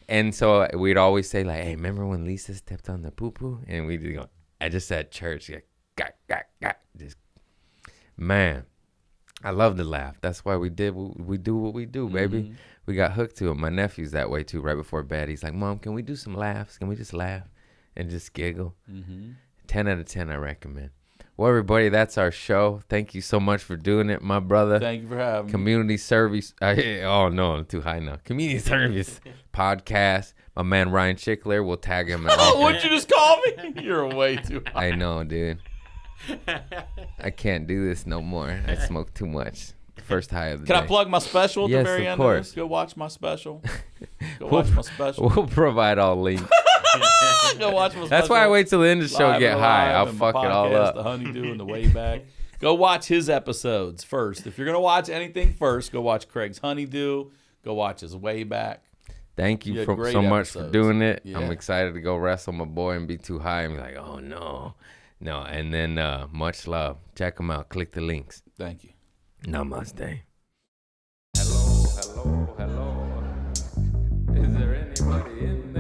Speaker 2: And so we'd always say, like, hey, remember when Lisa stepped on the poo-poo? And we'd go, I just at church, just man, I love to laugh. That's why we do what we do, baby. We got hooked to it. My nephew's that way too. Right before bed, he's like, "Mom, can we do some laughs? Can we just laugh and just giggle?" 10 out of 10, I recommend. Well, everybody, that's our show. Thank you so much for doing it, my brother.
Speaker 5: Thank you for having me.
Speaker 2: Community service. Oh, no, I'm too high now. Community service podcast. My man, Ryan Sickler. We'll tag him.
Speaker 5: Oh, what'd you just call me? You're way too high.
Speaker 2: I know, dude. I can't do this no more. I smoke too much. First high of the day.
Speaker 5: Can I plug my special at
Speaker 2: Yes,
Speaker 5: the very
Speaker 2: of
Speaker 5: end
Speaker 2: course.
Speaker 5: of this? Go watch my special. Go watch my special.
Speaker 2: We'll provide all links.
Speaker 5: Go watch my special.
Speaker 2: That's why I wait till the end of the show to
Speaker 5: Live
Speaker 2: get
Speaker 5: and
Speaker 2: high.
Speaker 5: Alive
Speaker 2: I'll
Speaker 5: and
Speaker 2: fuck
Speaker 5: my
Speaker 2: it all
Speaker 5: podcast,
Speaker 2: up.
Speaker 5: The Honeydew and the Way Back. Go watch his episodes first. If you're going to watch anything first, go watch Craig's Honeydew. Go watch his Way Back.
Speaker 2: Thank you
Speaker 5: You had
Speaker 2: so
Speaker 5: great
Speaker 2: much for
Speaker 5: episodes.
Speaker 2: doing it.
Speaker 5: Yeah.
Speaker 2: I'm excited to go wrestle my boy and be too high and be like, oh, no. No, and then much love. Check them out. Click the links.
Speaker 5: Thank you.
Speaker 2: Namaste. Hello. Is there anybody in